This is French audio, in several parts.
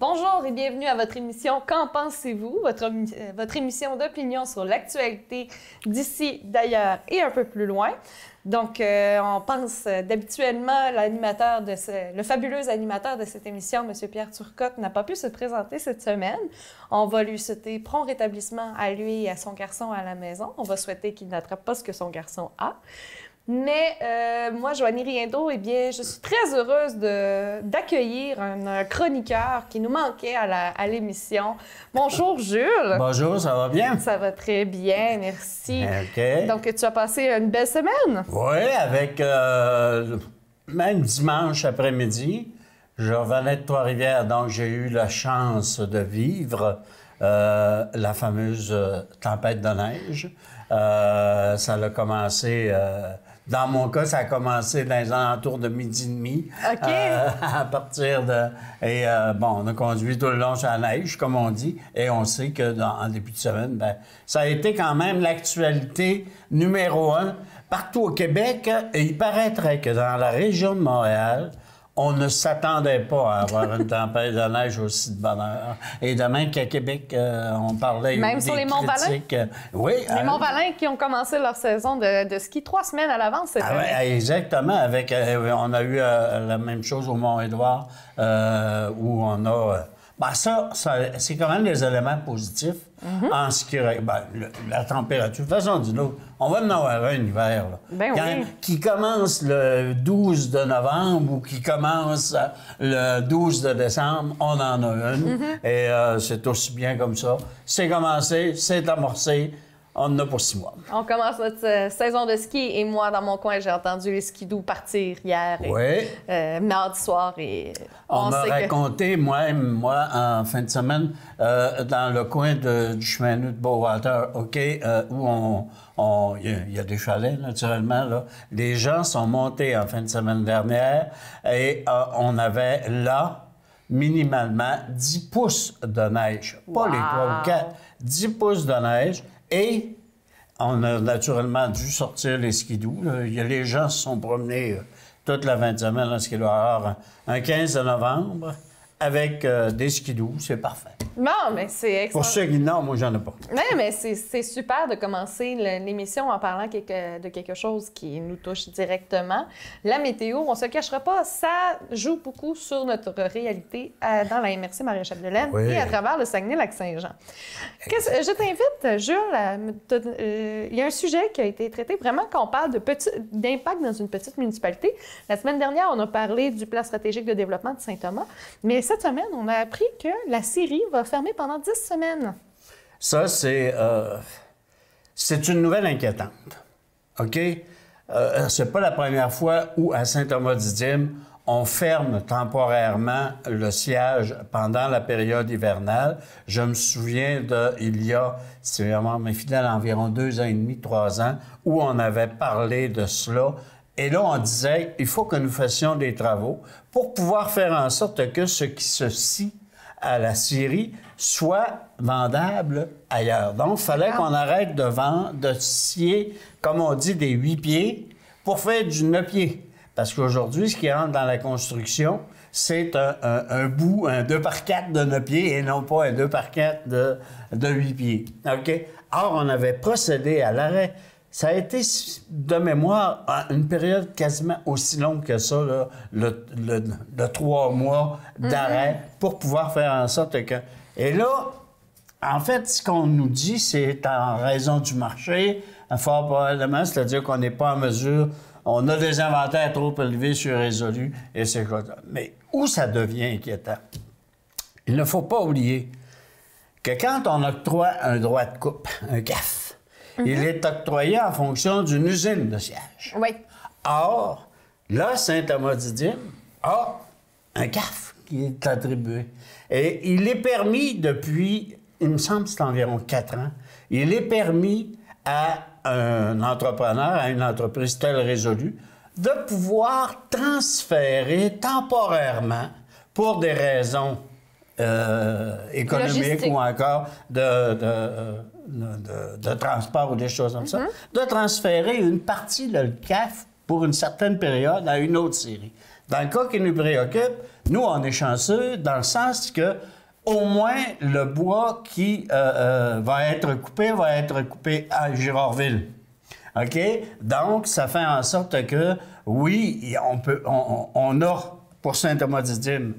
Bonjour et bienvenue à votre émission Qu'en pensez-vous? Votre émission d'opinion sur l'actualité d'ici, d'ailleurs et un peu plus loin. Donc, on pense d'habituellement le fabuleux animateur de cette émission, M. Pierre Turcotte, n'a pas pu se présenter cette semaine. On va lui souhaiter prompt rétablissement à lui et à son garçon à la maison. On va souhaiter qu'il n'attrape pas ce que son garçon a. Mais moi, Joanie Riendo, eh bien, je suis très heureuse d'accueillir un chroniqueur qui nous manquait à l'émission. Bonjour, Jules. Bonjour, ça va bien? Ça va très bien, merci. OK. Donc, tu as passé une belle semaine? Oui, avec même dimanche après-midi, je revenais de Trois-Rivières, donc j'ai eu la chance de vivre la fameuse tempête de neige. Ça a commencé... dans mon cas, ça a commencé dans les alentours de midi et demi. OK. À partir de... Et bon, on a conduit tout le long sur la neige, comme on dit, et on sait que en début de semaine, bien, ça a été quand même l'actualité numéro 1 partout au Québec. Et il paraîtrait que dans la région de Montréal, on ne s'attendait pas à avoir une tempête de neige aussi de bonne heure. Et demain qu'à Québec, on parlait même des sur les Monts-Valin? Oui. Les Monts-Valin qui ont commencé leur saison de ski 3 semaines à l'avance cette année. Ouais, exactement. On a eu la même chose au Mont-Édouard, où on a... ça c'est quand même des éléments positifs en ce qui... la température. De toute façon, dis-nous, on va en avoir un hiver, là. Ben oui. Qui commence le 12 de novembre ou qui commence le 12 de décembre, on en a une. Et c'est aussi bien comme ça. C'est commencé, c'est amorcé. On en a pour 6 mois. On commence notre saison de ski et moi, dans mon coin, j'ai entendu les skidoo partir hier et mardi soir. Et on m'a raconté, moi, en fin de semaine, dans le coin du chemin de Beauwater, OK, où il y a des chalets, naturellement, là. Les gens sont montés en fin de semaine dernière et on avait là, minimalement, 10 pouces de neige. Pas les 3 ou 4, 10 pouces de neige. Et on a naturellement dû sortir les skidoo. Les gens se sont promenés toute la fin de semaine, là, ce qu'il doit y avoir un 15 de novembre, avec des skidoo. C'est parfait. Non, mais c'est excellent. Pour ceux qui n'ont, moi, j'en ai pas. Oui, mais c'est super de commencer l'émission en parlant de quelque chose qui nous touche directement. La météo, on ne se cachera pas, ça joue beaucoup sur notre réalité dans la MRC Maréchal-de-Laine et à travers le Saguenay-Lac-Saint-Jean. Je t'invite, Jules, il y a un sujet qui a été traité vraiment quand on parle d'impact dans une petite municipalité. La semaine dernière, on a parlé du plan stratégique de développement de Saint-Thomas, mais cette semaine, on a appris que la Syrie va fermer pendant 10 semaines. Ça, c'est une nouvelle inquiétante. OK? C'est pas la première fois où, à Saint-Thomas-du-Dîme, on ferme temporairement le siège pendant la période hivernale. Je me souviens c'est vraiment mes fidèles, environ 2 ans et demi, 3 ans, où on avait parlé de cela. Et là, on disait, il faut que nous fassions des travaux pour pouvoir faire en sorte que ce qui se scie à la Syrie soit vendable ailleurs. Donc, il fallait qu'on arrête de scier, comme on dit, des 8 pieds pour faire du 9 pieds. Parce qu'aujourd'hui, ce qui rentre dans la construction, c'est un bout, un 2x4 de 9 pieds et non pas un 2x4 de 8 pieds. OK? Or, on avait procédé à l'arrêt. Ça a été, de mémoire, une période quasiment aussi longue que ça, là, le 3 mois d'arrêt pour pouvoir faire en sorte que... Et là, en fait, ce qu'on nous dit, c'est en raison du marché, fort probablement, c'est-à-dire qu'on n'est pas en mesure, on a des inventaires trop élevés sur Résolu, et c'est quoi ça. Mais où ça devient inquiétant? Il ne faut pas oublier que quand on octroie un droit de coupe, un CAF, il est octroyé en fonction d'une usine de siège. Oui. Or, là, Saint-Thomas-du-Dîme a un CAF qui est attribué. Et il est permis depuis, il me semble que c'est environ 4 ans, il est permis à un entrepreneur, à une entreprise telle Résolu, de pouvoir transférer temporairement, pour des raisons économiques logistique, ou encore de transport ou des choses comme ça, de transférer une partie de le CAF pour une certaine période à une autre série. Dans le cas qui nous préoccupe, nous, on est chanceux dans le sens que au moins le bois qui va être coupé à Girardville. OK? Donc, ça fait en sorte que, oui, on a, pour Saint-Thomas-Didyme,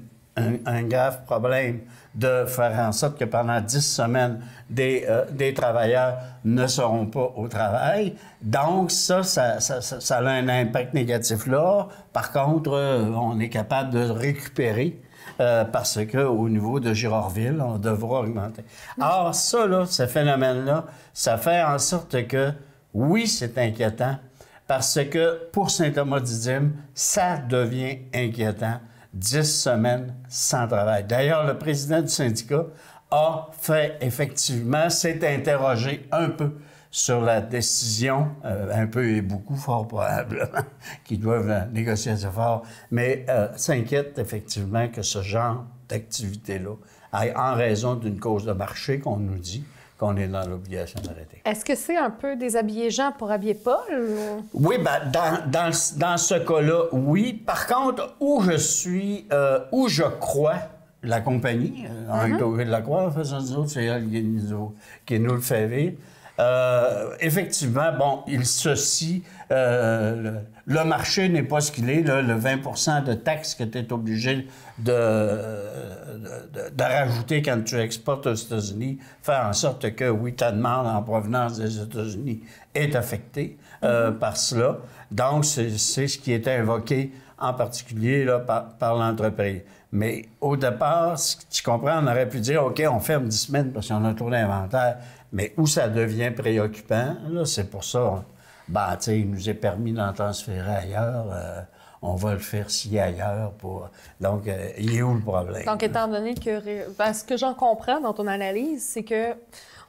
un grave problème de faire en sorte que pendant 10 semaines, des travailleurs ne seront pas au travail. Donc, ça a un impact négatif là. Par contre, on est capable de récupérer parce qu'au niveau de Girardville, on devra augmenter. Or, ça, là, ce phénomène-là, ça fait en sorte que, oui, c'est inquiétant, parce que pour Saint-Thomas-Didyme, ça devient inquiétant. 10 semaines sans travail. D'ailleurs, le président du syndicat s'est interrogé un peu sur la décision, un peu et beaucoup, fort probablement, qu'ils doivent négocier assez fort, mais s'inquiète effectivement que ce genre d'activité-là, en raison d'une cause de marché qu'on nous dit, qu'on est dans l'obligation d'arrêter. Est-ce que c'est un peu déshabiller Jean pour habiller Paul? Ou... Oui, bien, dans ce cas-là, oui. Par contre, où je crois la compagnie, Henri de la Croix, c'est elle qui nous le fait vivre. Effectivement, bon, il ceci, le marché n'est pas ce qu'il est, là, le 20 de taxes que tu es obligé de rajouter quand tu exportes aux États-Unis fait en sorte que, oui, ta demande en provenance des États-Unis est affectée par cela. Donc, c'est ce qui est invoqué en particulier là, par l'entreprise. Mais au départ, tu comprends, on aurait pu dire, OK, on ferme 10 semaines parce qu'on a trop d'inventaire. Mais où ça devient préoccupant, là, c'est pour ça, ben, tu sais, il nous est permis d'en transférer ailleurs. On va le faire ci ailleurs. Donc, il est où le problème? Donc, étant donné que... Ben, ce que j'en comprends dans ton analyse, c'est que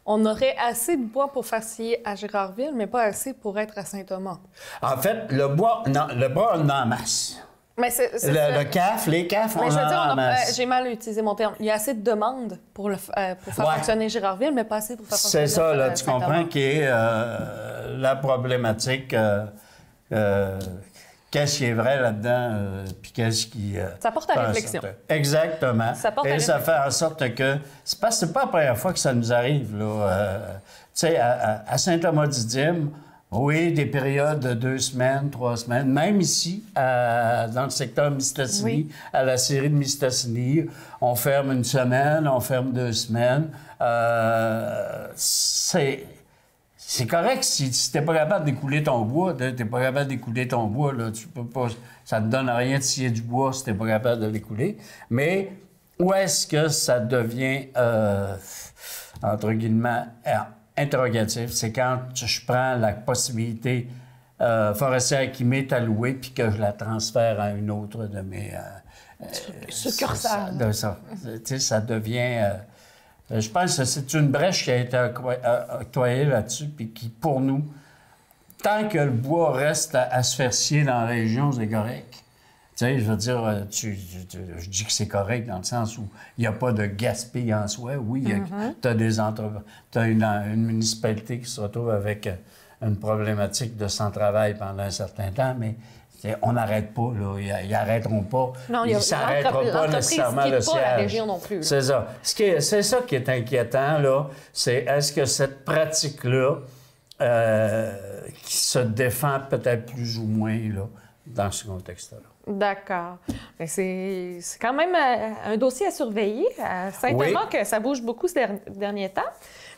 on aurait assez de bois pour faire scier à Girardville, mais pas assez pour être à Saint-Thomas. En fait, le bois, on en masse. Mais le CAF, les CAF, mais on en masse. J'ai mal utilisé mon terme. Il y a assez de demandes pour faire fonctionner Girardville, mais pas assez pour faire fonctionner C'est ça, là, tu comprends, qui est la problématique. Qu'est-ce qui est vrai là-dedans, puis qu'est-ce qui... ça porte à réflexion. Exactement. Ça fait en sorte que... C'est pas la première fois que ça nous arrive, là. Tu sais, à Saint-Thomas-Didyme, oui, des périodes de 2 semaines, 3 semaines. Même ici, dans le secteur Mistassini, à la série de Mistassini, on ferme 1 semaine, on ferme 2 semaines. C'est correct si t'es pas capable d'écouler ton bois. T'es pas capable d'écouler ton bois, là, tu peux pas... Ça ne te donne rien de scier du bois si t'es pas capable de l'écouler. Mais où est-ce que ça devient, entre guillemets, interrogatif? C'est quand je prends la possibilité forestière qui m'est allouée puis que je la transfère à une autre de mes... succursales. Ça devient... je pense que c'est une brèche qui a été octroyée là-dessus, puis qui, pour nous, tant que le bois reste à se faire scier dans la région, c'est correct. Tu sais, je veux dire, je dis que c'est correct dans le sens où il n'y a pas de gaspille en soi. Oui, tu as une municipalité qui se retrouve avec une problématique de sans-travail pendant un certain temps, mais on n'arrête pas, là. Ils n'arrêteront pas. Non, ils ne s'arrêteront pas nécessairement le siège. La région non plus. C'est ça. C'est ça qui est inquiétant, là. C'est est-ce que cette pratique-là, qui se défend peut-être plus ou moins, là, dans ce contexte-là. D'accord. C'est quand même un dossier à surveiller. Simplement que ça bouge beaucoup ces derniers temps.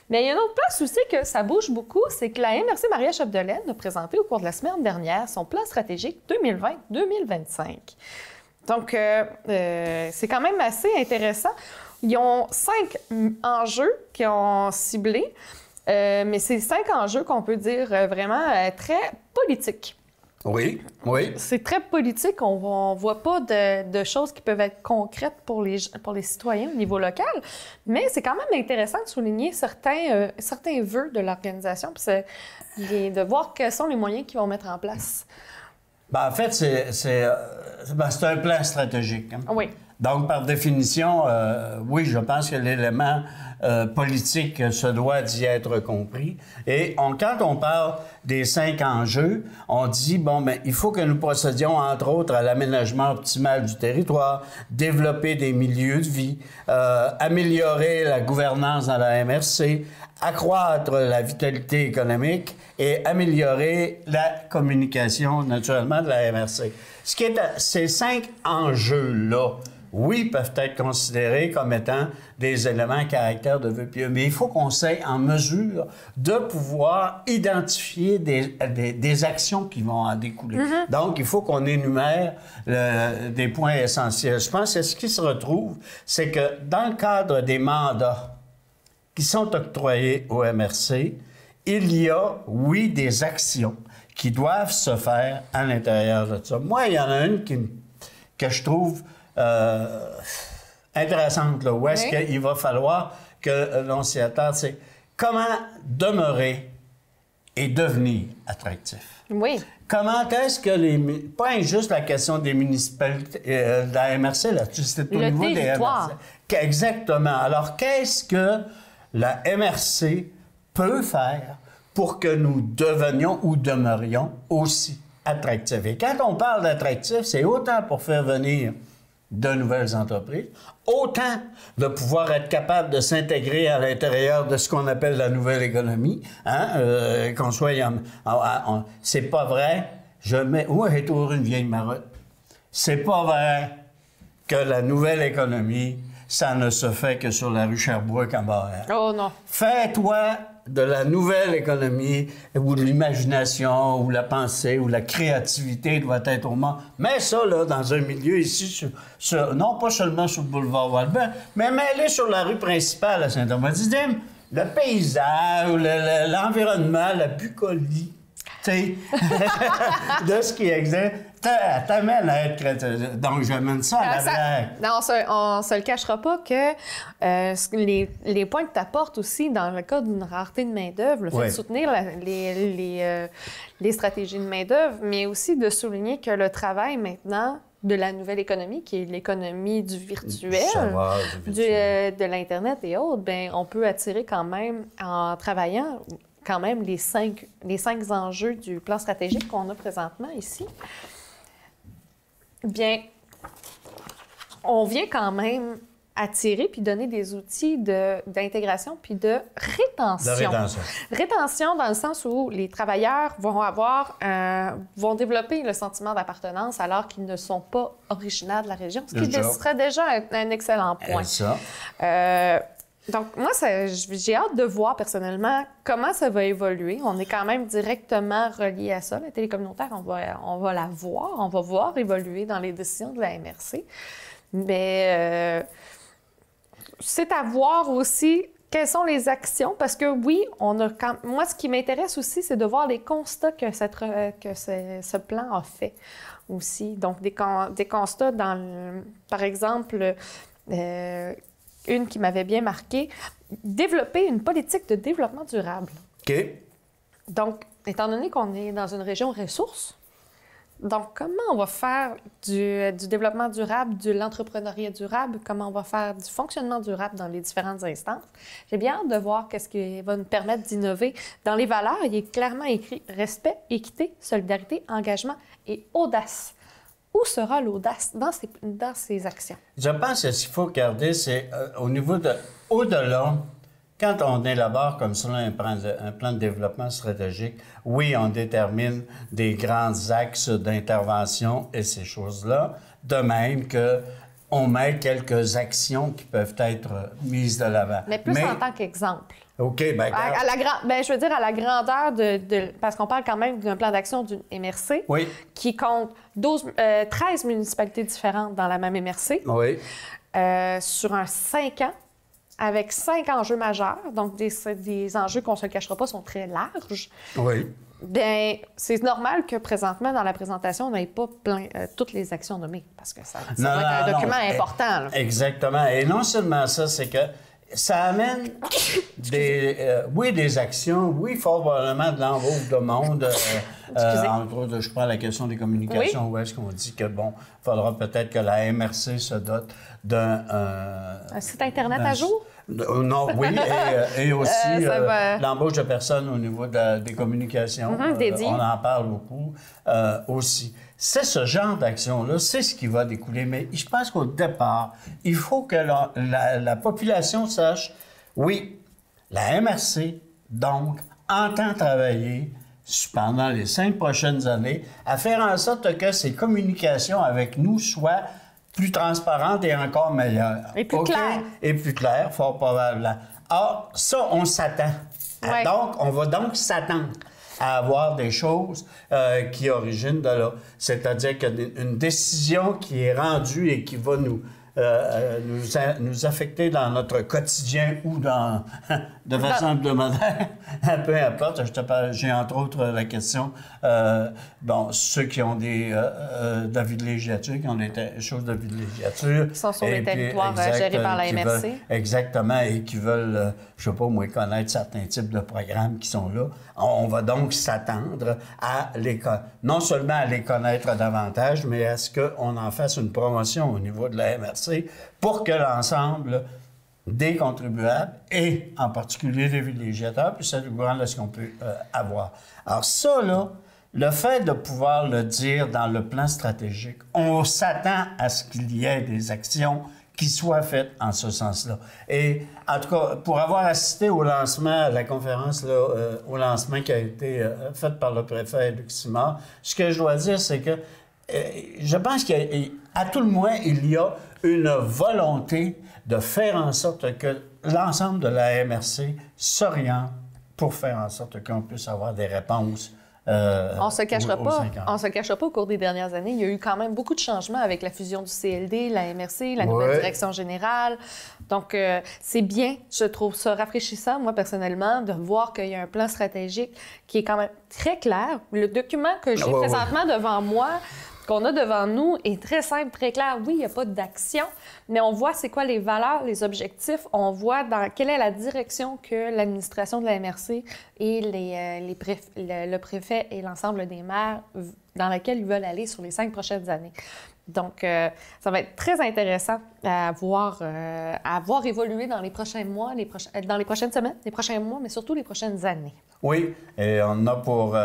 Mais il y a une autre place aussi que ça bouge beaucoup, c'est que la MRC Maria Chapdelaine a présenté au cours de la semaine dernière son plan stratégique 2020-2025. Donc, c'est quand même assez intéressant. Ils ont 5 enjeux qu'ils ont ciblés, mais c'est 5 enjeux qu'on peut dire vraiment très politiques. Oui, oui. C'est très politique. On ne voit pas de choses qui peuvent être concrètes pour les citoyens au niveau local. Mais c'est quand même intéressant de souligner certains vœux de l'organisation puis de voir quels sont les moyens qu'ils vont mettre en place. Bien, en fait, c'est un plan stratégique. Hein? Oui. Donc, par définition, oui, je pense que l'élément politique se doit d'y être compris. Et quand on parle des 5 enjeux, on dit, bon, bien, il faut que nous procédions, entre autres, à l'aménagement optimal du territoire, développer des milieux de vie, améliorer la gouvernance dans la MRC, accroître la vitalité économique et améliorer la communication, naturellement, de la MRC. Ces 5 enjeux-là, oui, peuvent être considérés comme étant des éléments à caractère de vœux pieux, mais il faut qu'on soit en mesure de pouvoir identifier des actions qui vont en découler. Donc, il faut qu'on énumère des points essentiels. Je pense que ce qui se retrouve, c'est que dans le cadre des mandats qui sont octroyés au MRC, il y a, oui, des actions qui doivent se faire à l'intérieur de ça. Moi, il y en a une que je trouve intéressante, là, où est-ce qu'il va falloir que l'on s'y attarde, c'est comment demeurer et devenir attractif. Oui. Comment est-ce que pas juste la question des municipalités, de la MRC, là, c'est au niveau des MRC. Exactement. Alors, qu'est-ce que la MRC peut faire pour que nous devenions ou demeurions aussi attractifs? Et quand on parle d'attractif, c'est autant pour faire venir de nouvelles entreprises, autant de pouvoir être capable de s'intégrer à l'intérieur de ce qu'on appelle la nouvelle économie, hein, qu'on soit... c'est pas vrai, où est toujours une vieille marotte? C'est pas vrai que la nouvelle économie, ça ne se fait que sur la rue Sherbrooke en Montréal. Oh non! Fais-toi de la nouvelle économie, où l'imagination, où la pensée, où la créativité doit être au monde. Mets ça, là, dans un milieu ici, non pas seulement sur le boulevard Walbert, mais mets-les sur la rue principale à Saint-Thomas-Didyme. Le paysage, l'environnement, la bucolie, tu sais, de ce qui existe. T'amènes à être créatif. Donc, j'amène ça à la blague. Non, on se le cachera pas que les points que tu apportes aussi dans le cas d'une rareté de main-d'œuvre, le fait de soutenir les stratégies de main-d'œuvre, mais aussi de souligner que le travail maintenant de la nouvelle économie, qui est l'économie du virtuel, de l'Internet et autres, bien, on peut attirer quand même en travaillant quand même les cinq enjeux du plan stratégique qu'on a présentement ici. Bien, on vient quand même attirer puis donner des outils d'intégration puis de rétention. Rétention dans le sens où les travailleurs vont développer le sentiment d'appartenance alors qu'ils ne sont pas originaires de la région, ce qui serait déjà un excellent point. Donc, moi, j'ai hâte de voir personnellement comment ça va évoluer. On est quand même directement relié à ça. La télé communautaire, on va la voir, on va voir évoluer dans les décisions de la MRC. Mais c'est à voir aussi quelles sont les actions, parce que oui, moi, ce qui m'intéresse aussi, c'est de voir les constats que ce plan a fait aussi. Donc, des constats par exemple... une qui m'avait bien marquée, développer une politique de développement durable. OK. Donc, étant donné qu'on est dans une région ressource, donc comment on va faire du développement durable, de l'entrepreneuriat durable, comment on va faire du fonctionnement durable dans les différentes instances? J'ai bien hâte de voir qu'est-ce qui va nous permettre d'innover. Dans les valeurs, il est clairement écrit respect, équité, solidarité, engagement et audace. Où sera l'audace dans ces actions? Je pense que ce qu'il faut regarder, c'est au niveau au-delà, quand on élabore comme ça un plan de développement stratégique, oui, on détermine des grands axes d'intervention et ces choses-là, de même qu'on met quelques actions qui peuvent être mises de l'avant. Mais plus en tant qu'exemple. OK, bien... je veux dire à la grandeur parce qu'on parle quand même d'un plan d'action d'une MRC qui compte 13 municipalités différentes dans la même MRC sur un 5 ans avec 5 enjeux majeurs, donc des enjeux qu'on ne se le cachera pas sont très larges. Oui. Bien, c'est normal que présentement, dans la présentation, on n'ait pas toutes les actions nommées parce que ça va être un document important. Là. Exactement. Et non seulement ça, c'est que ça amène des actions, oui, fort probablement de l'embauche de monde. Entre autres, je prends la question des communications, où est-ce qu'on dit que, bon, il faudra peut-être que la MRC se dote d'un... un site Internet à jour? Non, oui, et aussi l'embauche de personnes au niveau des communications. Dédiées. On en parle beaucoup aussi. C'est ce genre d'action-là, c'est ce qui va découler. Mais je pense qu'au départ, il faut que la population sache, oui, la MRC, donc, entend travailler pendant les 5 prochaines années à faire en sorte que ces communications avec nous soient plus transparentes et encore meilleures. Et plus claires. Et plus claires, fort probablement. Or, ça, on s'attend. Ouais. Donc, on va donc s'attendre à avoir des choses qui originent de là. C'est-à-dire qu'une décision qui est rendue et qui va nous affecter dans notre quotidien ou de façon hebdomadaire, peu importe. J'ai entre autres la question, ceux qui ont des de villégiature, qui ont des choses de villégiature. Qui sont sur les territoires gérés par la MRC. Exactement, et qui veulent, je sais pas, moi, connaître certains types de programmes qui sont là. On va donc s'attendre à non seulement à les connaître davantage, mais à ce qu'on en fasse une promotion au niveau de la MRC pour que l'ensemble des contribuables et en particulier des villégiateurs puissent être au courant de ce qu'on peut avoir. Alors ça, là, le fait de pouvoir le dire dans le plan stratégique, on s'attend à ce qu'il y ait des actions qui soient faites en ce sens-là. Et en tout cas, pour avoir assisté au lancement, à la conférence, là, au lancement qui a été fait par le préfet Luc Simard, ce que je dois dire, c'est que je pense qu'à tout le moins, il y a une volonté de faire en sorte que l'ensemble de la MRC s'oriente pour faire en sorte qu'on puisse avoir des réponses. On se cachera pas, au cours des dernières années, il y a eu quand même beaucoup de changements avec la fusion du CLD, la MRC, la nouvelle direction générale. Donc, c'est bien, je trouve ça rafraîchissant, moi, personnellement, de voir qu'il y a un plan stratégique qui est quand même très clair. Le document que j'ai présentement devant moi, qu'on a devant nous, est très simple, très clair. Oui, il n'y a pas d'action, mais on voit c'est quoi les valeurs, les objectifs. On voit dans quelle est la direction que l'administration de la MRC et le préfet et l'ensemble des maires dans laquelle ils veulent aller sur les 5 prochaines années. Donc, ça va être très intéressant à voir évoluer dans les prochains mois, dans les prochaines semaines, les prochains mois, mais surtout les prochaines années. Oui, et on a pour...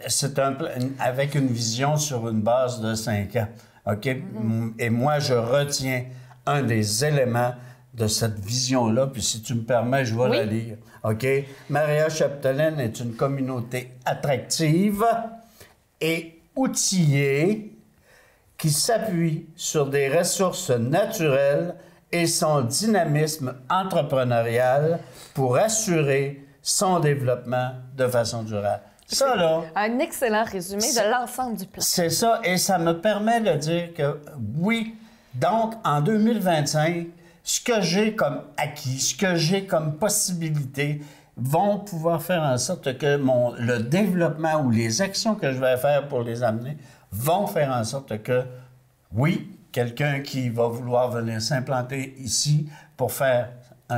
c'est avec une vision sur une base de 5 ans. OK? Et moi, je retiens un des éléments de cette vision-là, puis si tu me permets, je vais la lire. OK? Maria-Chapdelaine est une communauté attractive et outillée qui s'appuie sur des ressources naturelles et son dynamisme entrepreneurial pour assurer son développement de façon durable. Ça, là... Un excellent résumé de l'ensemble du plan. C'est ça, et ça me permet de dire que oui, donc en 2025, ce que j'ai comme acquis, ce que j'ai comme possibilité, vont pouvoir faire en sorte que le développement ou les actions que je vais faire pour les amener vont faire en sorte que, oui, quelqu'un qui va vouloir venir s'implanter ici pour faire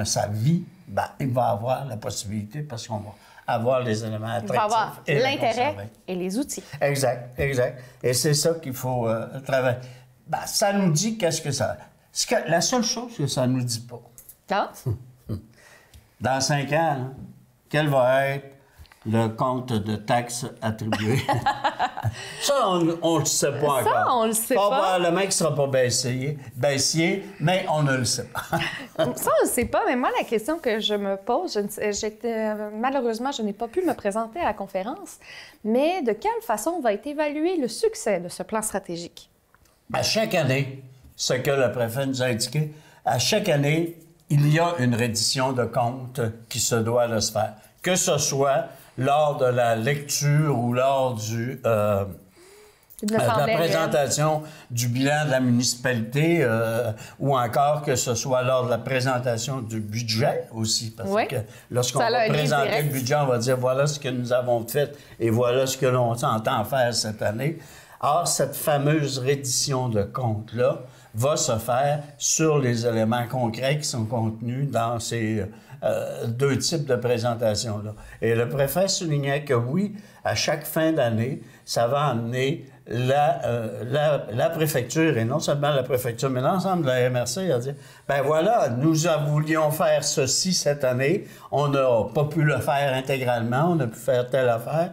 sa vie, ben, il va avoir la possibilité parce qu'on va avoir les éléments attractifs. Il va avoir l'intérêt et les outils. Exact, exact. Et c'est ça qu'il faut travailler. Ben, ça nous dit qu'est-ce que ça... La seule chose que ça nous dit pas. Ah? Dans 5 ans, hein, quel va être le compte de taxes attribué? Ça, on le sait pas encore. Ça, on le sait pas. Le mec ne sera pas baissier, mais on ne le sait pas. Ça, on le sait pas, mais moi, la question que je me pose, malheureusement, je n'ai pas pu me présenter à la conférence, mais de quelle façon va être évalué le succès de ce plan stratégique? À chaque année, ce que le préfet nous a indiqué, à chaque année, il y a une reddition de compte qui se doit de se faire. Que ce soit lors de la lecture ou lors de la présentation du bilan de la municipalité ou encore que ce soit lors de la présentation du budget aussi. Parce que lorsqu'on va présenter le budget, on va dire voilà ce que nous avons fait et voilà ce que l'on entend faire cette année. Or, cette fameuse reddition de compte-là va se faire sur les éléments concrets qui sont contenus dans ces deux types de présentations-là. Et le préfet soulignait que oui, à chaque fin d'année, ça va amener la préfecture, et non seulement la préfecture, mais l'ensemble de la MRC, à dire, ben voilà, nous voulions faire ceci cette année, on n'a pas pu le faire intégralement, on a pu faire telle affaire,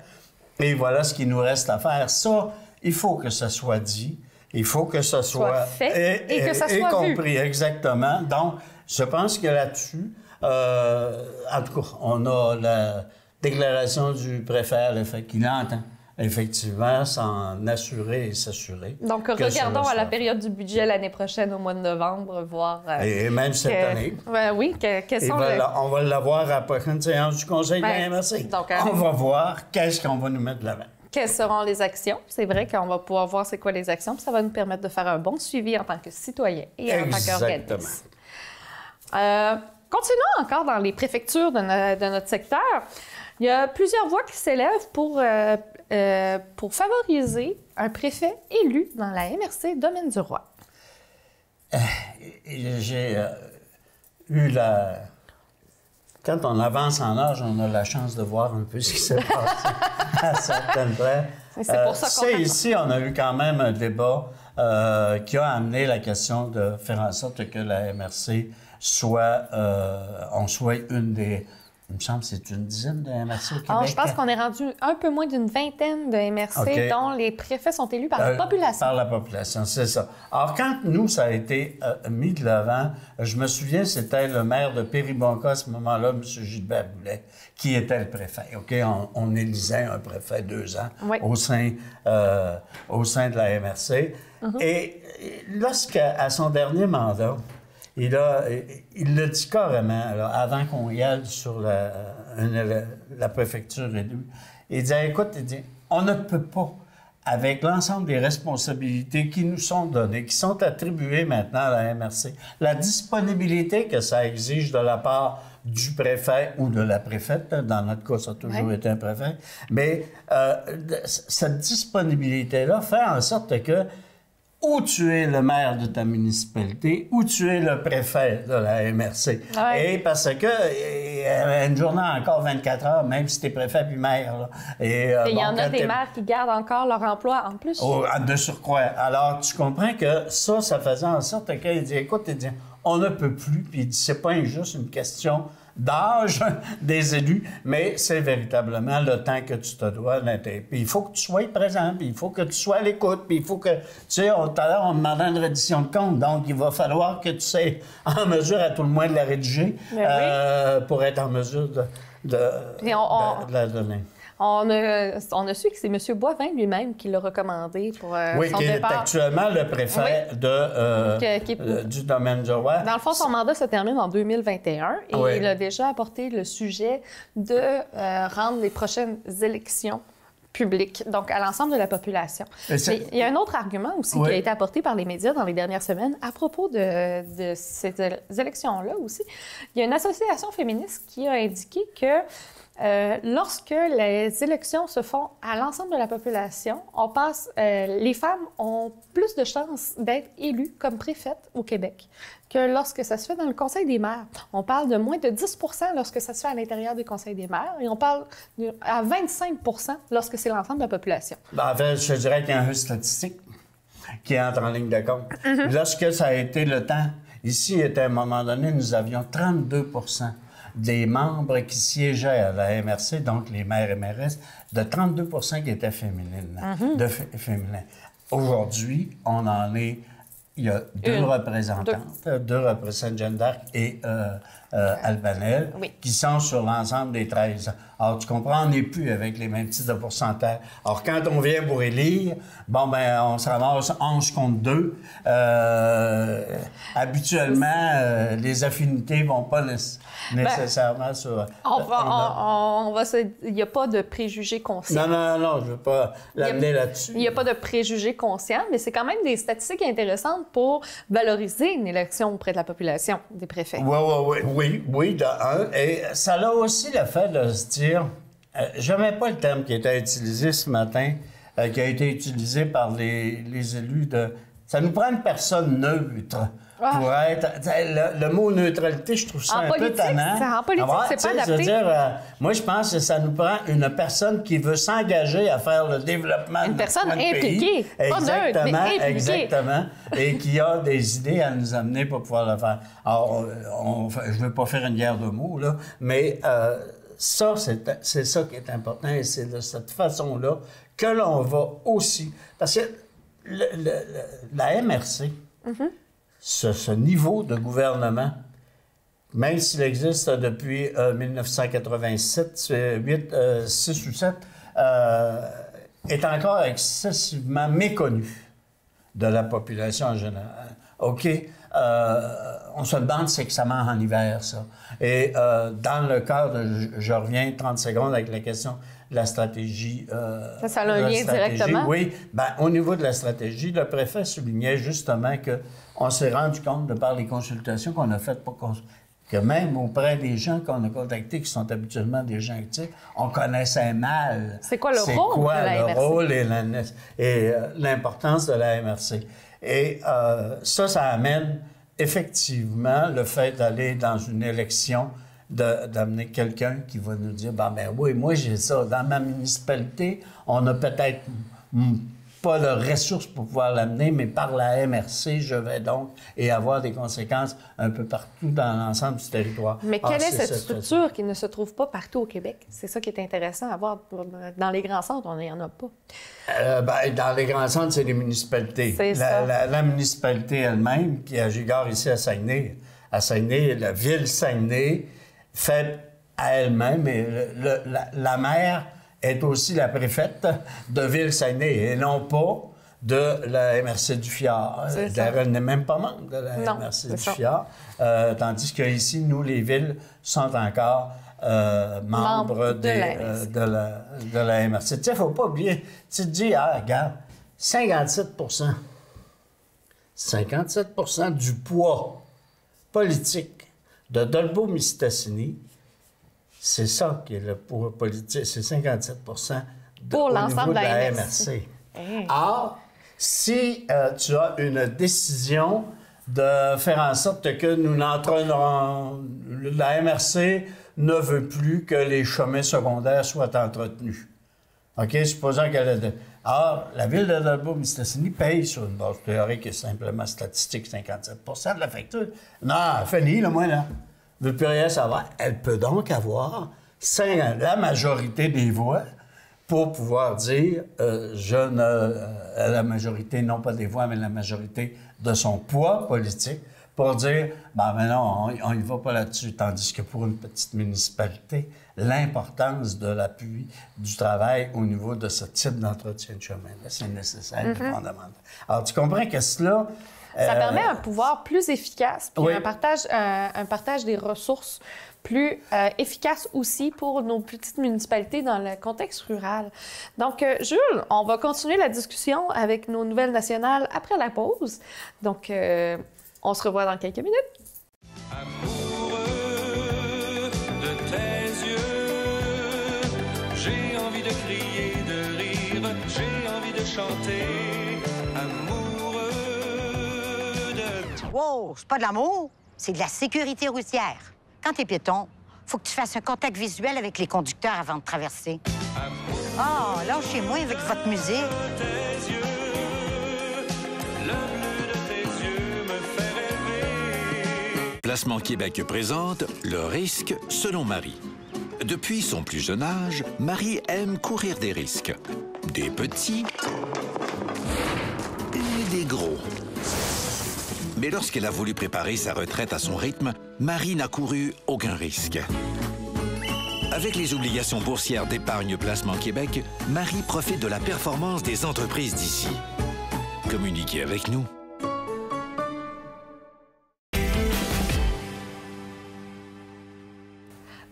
et voilà ce qu'il nous reste à faire. Ça, il faut que ça soit dit, il faut que ça soit fait et que ça soit compris, exactement. Donc, je pense que là-dessus, en tout cas, on a la déclaration du préfet à l'effet qu'il entend effectivement s'en assurer et s'assurer. Donc, regardons à la période du budget l'année prochaine, au mois de novembre, voir... et même cette année. Oui, quels sont on va l'avoir à la prochaine séance du Conseil de la MRC. Donc, on va voir qu'est-ce qu'on va nous mettre de l'avant. Quelles seront les actions? C'est vrai qu'on va pouvoir voir c'est quoi les actions, puis ça va nous permettre de faire un bon suivi en tant que citoyen et en tant qu'organisme. Continuons encore dans les préfectures de notre secteur. Il y a plusieurs voix qui s'élèvent pour favoriser un préfet élu dans la MRC Domaine du Roi. J'ai eu la... Quand on avance en âge, on a la chance de voir un peu ce qui s'est passé à certaines près. C'est pour ça qu'on... Ici, on a eu quand même un débat qui a amené la question de faire en sorte que la MRC soit une des... Il me semble que c'est une dizaine de MRC au Québec. Alors, je pense qu'on est rendu un peu moins d'une vingtaine de MRC dont les préfets sont élus par la population. Par la population, c'est ça. Alors, quand nous, ça a été mis de l'avant, je me souviens, c'était le maire de Péribonka à ce moment-là, M. Gilbert Boulet, qui était le préfet. OK? On élisait un préfet 2 ans au sein de la MRC. Et lorsqu'à son dernier mandat, il l'a dit carrément, alors, avant qu'on y aille sur la préfecture élue. Il disait, écoute, on ne peut pas, avec l'ensemble des responsabilités qui nous sont données, qui sont attribuées maintenant à la MRC, la disponibilité que ça exige de la part du préfet ou de la préfète, dans notre cas, ça a toujours été un préfet, mais cette disponibilité-là fait en sorte que ou tu es le maire de ta municipalité, ou tu es le préfet de la MRC. Et parce que une journée encore 24 heures, même si tu es préfet puis maire. Là. Et il y en a des maires qui gardent encore leur emploi en plus. De surcroît. Alors, tu comprends que ça faisait en sorte qu'il dit, écoute, on ne peut plus, puis il dit, c'est pas juste une question d'âge des élus, mais c'est véritablement le temps que tu te dois. Puis il faut que tu sois présent, puis il faut que tu sois à l'écoute, puis il faut que, tu sais, tout à l'heure, on demandait une reddition de compte, donc il va falloir que tu sois en mesure, à tout le moins, de la rédiger pour être en mesure de la donner. On a su que c'est M. Boivin lui-même qui l'a recommandé pour son départ. Qui est actuellement le préfet du Domaine du Roi. Dans le fond, son mandat se termine en 2021 et il a déjà apporté le sujet de rendre les prochaines élections publiques, donc à l'ensemble de la population. Il y a un autre argument aussi qui a été apporté par les médias dans les dernières semaines à propos de ces élections-là aussi. Il y a une association féministe qui a indiqué que lorsque les élections se font à l'ensemble de la population, les femmes ont plus de chances d'être élues comme préfètes au Québec que lorsque ça se fait dans le Conseil des maires. On parle de moins de 10 % lorsque ça se fait à l'intérieur du Conseil des maires et on parle à 25 % lorsque c'est l'ensemble de la population. En fait, je dirais qu'il y a un statistique qui entre en ligne de compte. Lorsque ça a été le temps, ici, à un moment donné, nous avions 32 % des membres qui siégeaient à la MRC, donc les maires et mairesses, de 32 % qui étaient féminines. Féminins. Aujourd'hui, on en est... Il y a deux représentantes, deux représentants, Jeanne d'Arc et Albanel, qui sont sur l'ensemble des 13. Alors, tu comprends, on n'est plus avec les mêmes types de pourcentages. Alors, quand on vient pour élire, on se ramasse 11 contre 2. Habituellement, les affinités ne vont pas nécessairement sur... Il n'y a pas de préjugés conscients. Non, je ne veux pas l'amener là-dessus. Il n'y a pas de préjugés conscients, mais c'est quand même des statistiques intéressantes pour valoriser une élection auprès de la population des préfets. Oui, de un. Et ça a aussi le fait de se dire, je n'aimais pas le terme qui était utilisé ce matin, qui a été utilisé par les élus de... Ça nous prend une personne neutre pour être... Le mot neutralité, je trouve ça un peu tannant. En politique, c'est pas adapté. Je veux dire, moi, je pense que ça nous prend une personne qui veut s'engager à faire le développement de notre impliquée, pays. Pas neutre, mais impliquée. Exactement. Et qui a des idées à nous amener pour pouvoir le faire. Alors, je ne veux pas faire une guerre de mots, là, mais ça, c'est ça qui est important. Et c'est de cette façon-là que l'on va aussi... Parce que la MRC, ce niveau de gouvernement, même s'il existe depuis 1987, 6 ou 7, est encore excessivement méconnu de la population en général. OK? On se demande c'est que ça ment en hiver, ça. Et dans le cadre, je reviens 30 secondes avec la question de la stratégie. Ça a un lien directement? Oui. Bien, au niveau de la stratégie, le préfet soulignait justement qu'on s'est rendu compte, de par les consultations qu'on a faites, que même auprès des gens qu'on a contactés, qui sont habituellement des gens actifs, on connaissait mal. C'est quoi le rôle de la MRC? Le rôle et l'importance de la MRC. Et ça amène effectivement le fait d'aller dans une élection, d'amener quelqu'un qui va nous dire, ben oui, moi j'ai ça. Dans ma municipalité, on n'a peut-être pas de ressources pour pouvoir l'amener, mais par la MRC, je vais donc et avoir des conséquences un peu partout dans l'ensemble du territoire. Mais quelle est cette structure qui ne se trouve pas partout au Québec? C'est ça qui est intéressant à voir. Dans les grands centres, on n'y en a pas. Dans les grands centres, c'est les municipalités. C'est ça. La municipalité elle-même, qui a Gigard ici à Saguenay, la ville Saguenay, fait à elle-même, et la maire est aussi la préfète de Ville-Saguenay et non pas de la MRC du Fjord. Elle n'est même pas membre de la MRC du Fjord. Tandis qu'ici, nous, les villes sont encore membres de la MRC. Tu sais, il ne faut pas oublier. Tu te dis, regarde, 57 du poids politique de Dolbeau-Mistassini, c'est ça qui est le poids politique, c'est 57 pour l'ensemble de la MRC. Or, si tu as une décision de faire en sorte que nous n'entraînerons... La MRC ne veut plus que les chemins secondaires soient entretenus. OK? Supposons qu'elle... Or, la ville de Dolbeau-Mistassini paye sur une base théorique et simplement statistique 57 de la facture. Non, fini, là, moi, là. Ne veut plus rien savoir. Elle peut donc avoir la majorité des voix pour pouvoir dire la majorité, non pas des voix, mais la majorité de son poids politique, pour dire, ben non, on y va pas là-dessus. Tandis que pour une petite municipalité, l'importance de l'appui du travail au niveau de ce type d'entretien de chemin, c'est nécessaire et fondamental. Alors, tu comprends que cela... Ça permet un pouvoir plus efficace, puis un partage des ressources plus efficace aussi pour nos petites municipalités dans le contexte rural. Donc, Jules, on va continuer la discussion avec nos nouvelles nationales après la pause. Donc, on se revoit dans quelques minutes. Amoureux de tes yeux, j'ai envie de crier, de rire, j'ai envie de chanter. Wow, c'est pas de l'amour, c'est de la sécurité routière. Quand t'es piéton, faut que tu fasses un contact visuel avec les conducteurs avant de traverser. Ah, lâchez-moi avec votre musique. Placement Québec présente Le risque selon Marie. Depuis son plus jeune âge, Marie aime courir des risques. Des petits et des gros. Mais lorsqu'elle a voulu préparer sa retraite à son rythme, Marie n'a couru aucun risque. Avec les obligations boursières d'épargne Placement Québec, Marie profite de la performance des entreprises d'ici. Communiquez avec nous.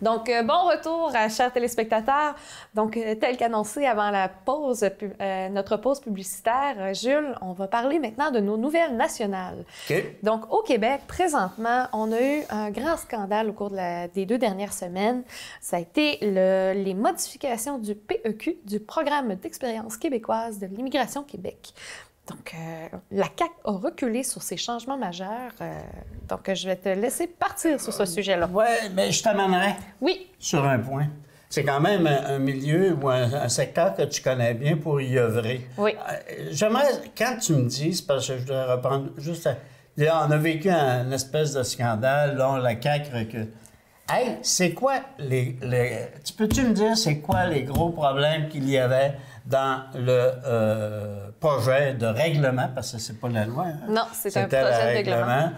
Donc, bon retour, chers téléspectateurs. Donc, tel qu'annoncé avant la pause, notre pause publicitaire, Jules, on va parler maintenant de nos nouvelles nationales. OK. Donc, au Québec, présentement, on a eu un grand scandale au cours des 2 dernières semaines. Ça a été les modifications du PEQ, du Programme d'expérience québécoise de l'immigration Québec. Donc, la CAQ a reculé sur ces changements majeurs. Donc, je vais te laisser partir sur ce sujet-là. Oui, mais je t'amènerai Oui. sur un point. C'est quand même un milieu ou un secteur que tu connais bien pour y œuvrer. Oui. J'aimerais, quand tu me dis, parce que je voudrais reprendre juste... on a vécu une espèce de scandale, là, la CAQ recule. Hey, c'est quoi tu peux-tu me dire c'est quoi les gros problèmes qu'il y avait dans le projet de règlement, parce que c'est pas la loi. Hein? Non, c'est un projet de règlement.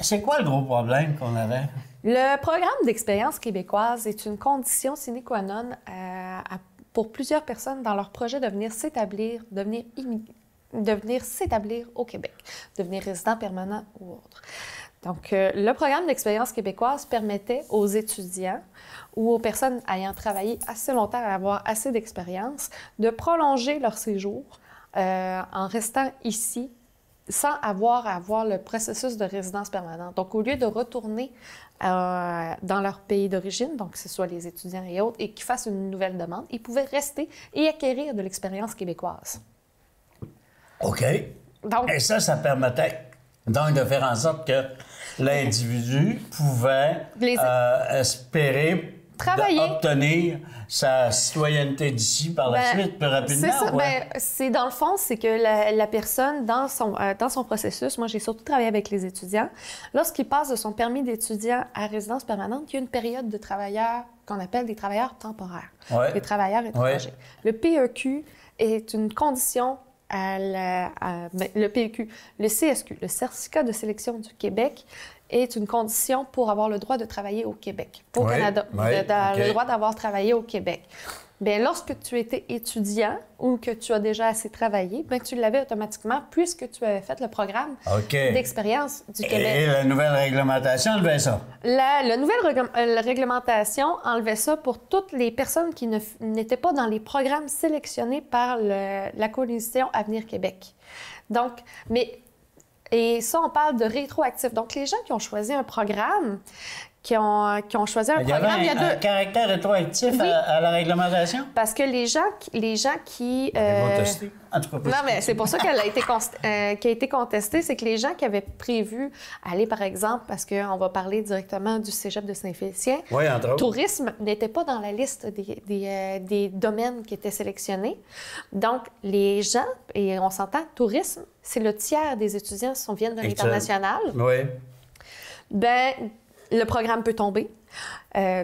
C'est quoi le gros problème qu'on avait? Le programme d'expérience québécoise est une condition sine qua non pour plusieurs personnes dans leur projet de venir s'établir, de venir s'établir au Québec, devenir résident permanent ou autre. Donc, le programme d'expérience québécoise permettait aux étudiants ou aux personnes ayant travaillé assez longtemps à avoir assez d'expérience de prolonger leur séjour en restant ici sans avoir à avoir le processus de résidence permanente. Donc, au lieu de retourner dans leur pays d'origine, donc que ce soit les étudiants et autres, et qu'ils fassent une nouvelle demande, ils pouvaient rester et acquérir de l'expérience québécoise. OK. Donc, et ça permettait donc de faire en sorte que l'individu pouvait espérer obtenir sa citoyenneté d'ici par la suite plus rapidement. C'est ça. Ouais. C'est dans le fond, c'est que la personne, dans son processus, moi j'ai surtout travaillé avec les étudiants, lorsqu'il passe de son permis d'étudiant à résidence permanente, il y a une période de travailleurs qu'on appelle des travailleurs temporaires, des travailleurs étrangers. Le PEQ est une condition le PEQ, le CSQ, le Certificat de sélection du Québec, est une condition pour avoir le droit de travailler au Québec, au Canada, le droit d'avoir travaillé au Québec. Bien, lorsque tu étais étudiant ou que tu as déjà assez travaillé, bien, tu l'avais automatiquement puisque tu avais fait le programme d'expérience du Québec. Et la nouvelle réglementation enlevait ça? La nouvelle réglementation enlevait ça pour toutes les personnes qui n'étaient pas dans les programmes sélectionnés par la Coalition Avenir Québec. Donc, et ça, on parle de rétroactif. Donc, les gens qui ont choisi un programme, qui ont choisi un programme... Il y a un caractère rétroactif à la réglementation? Parce que les gens qui... En tout cas, non, mais c'est pour ça qu'elle a été contestée, c'est que les gens qui avaient prévu aller, par exemple, parce qu'on va parler directement du cégep de Saint-Félicien, tourisme n'était pas dans la liste des domaines qui étaient sélectionnés. Donc, les gens, et on s'entend, tourisme, c'est le tiers des étudiants qui viennent de l'international. Oui. Bien, le programme peut tomber.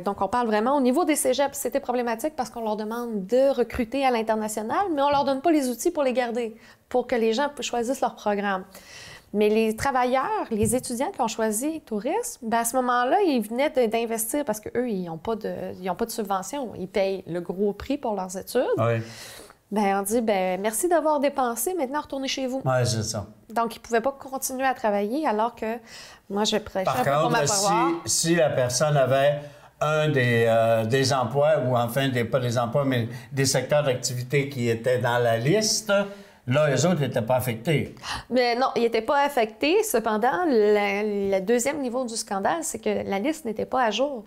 Donc, on parle vraiment au niveau des cégeps, c'était problématique parce qu'on leur demande de recruter à l'international, mais on leur donne pas les outils pour les garder, pour que les gens choisissent leur programme. Mais les travailleurs, les étudiants qui ont choisi tourisme, bien, à ce moment-là, ils venaient d'investir parce qu'eux, ils n'ont pas de subvention. Ils payent le gros prix pour leurs études. Oui. Bien, on dit, bien, merci d'avoir dépensé, maintenant retournez chez vous. Oui, c'est ça. Donc, ils ne pouvaient pas continuer à travailler alors que moi, je prêchais un peu pour ma paroisse. Si la personne avait un des emplois, ou enfin, pas des emplois, mais des secteurs d'activité qui étaient dans la liste, là, les autres n'étaient pas affectés. Mais non, ils n'étaient pas affectés. Cependant, le deuxième niveau du scandale, c'est que la liste n'était pas à jour.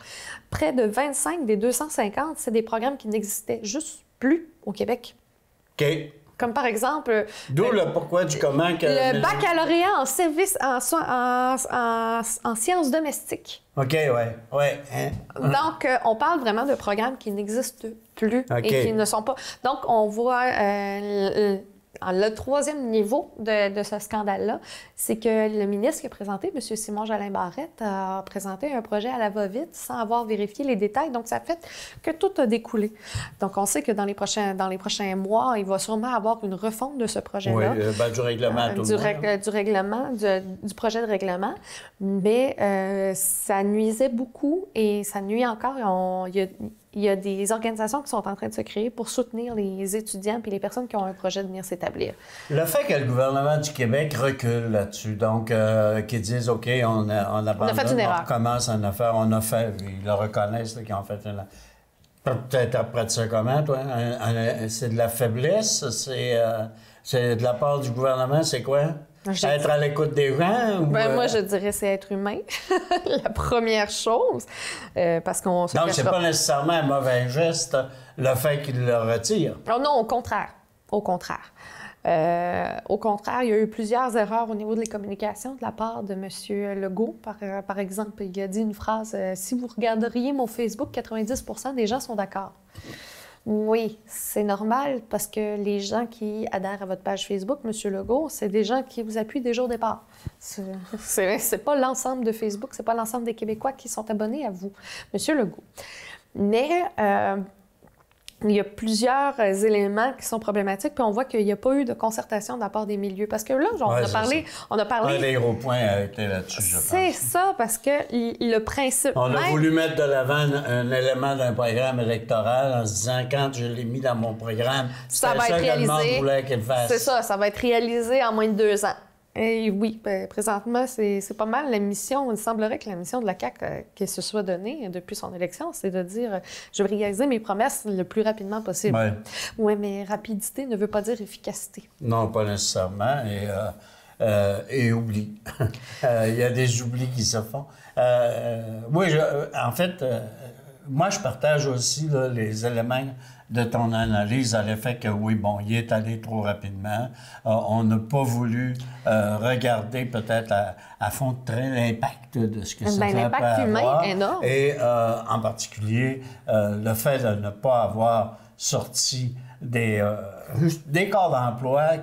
Près de 25 des 250, c'est des programmes qui n'existaient juste plus au Québec. OK. Comme par exemple... D'où le pourquoi du comment que... Le baccalauréat en service en sciences domestiques. OK, oui. Hein? Donc, on parle vraiment de programmes qui n'existent plus et qui ne sont pas... Donc, on voit... le troisième niveau de ce scandale-là, c'est que le ministre qui a présenté, M. Simon Jolin Barrette, a présenté un projet à la va-vite sans avoir vérifié les détails. Donc, ça fait que tout a découlé. Donc, on sait que dans les prochains mois, il va sûrement avoir une refonte de ce projet-là. Oui, du règlement, tout le monde. Du projet de règlement. Mais ça nuisait beaucoup et ça nuit encore. il y a des organisations qui sont en train de se créer pour soutenir les étudiants et les personnes qui ont un projet de venir s'établir. Le fait que le gouvernement du Québec recule là-dessus, donc qu'ils disent, OK, on abandonne, fait une erreur. on recommence une affaire, ils le reconnaissent, là, qu'ils ont fait une... Tu interprètes ça comment, toi? C'est de la faiblesse? C'est de la part du gouvernement, c'est quoi? Être à l'écoute des gens? Moi, je dirais c'est être humain, la première chose, parce qu'on se Donc, c'est pas nécessairement un mauvais geste, le fait qu'il le retire. Oh non, au contraire. Au contraire. Au contraire, il y a eu plusieurs erreurs au niveau des communications de la part de M. Legault. Par exemple, il a dit une phrase « Si vous regarderiez mon Facebook, 90% des gens sont d'accord. » Oui, c'est normal parce que les gens qui adhèrent à votre page Facebook, M. Legault, c'est des gens qui vous appuient déjà au départ. C'est pas l'ensemble de Facebook, c'est pas l'ensemble des Québécois qui sont abonnés à vous, M. Legault. Mais il y a plusieurs éléments qui sont problématiques, puis on voit qu'il n'y a pas eu de concertation de la part des milieux. Parce que là, on a parlé... Un des gros points a été là-dessus, je pense. C'est ça, parce que le principe On a même... voulu mettre de l'avant un élément d'un programme électoral en se disant, quand je l'ai mis dans mon programme, ça va être réalisé. C'est ça va être réalisé en moins de 2 ans. Et oui, présentement, c'est pas mal la mission. Il semblerait que la mission de la CAQ qui se soit donnée depuis son élection, c'est de dire je vais réaliser mes promesses le plus rapidement possible. Oui, mais rapidité ne veut pas dire efficacité. Non, pas nécessairement. Et oubli. Il y a des oublis qui se font. Oui, en fait, moi, je partage aussi là, les éléments de ton analyse à l'effet que, oui, bon, il est allé trop rapidement. On n'a pas voulu regarder peut-être à fond de trait l'impact de ce que ça fait l'impact humain énorme. Et en particulier, le fait de ne pas avoir sorti des corps d'emploi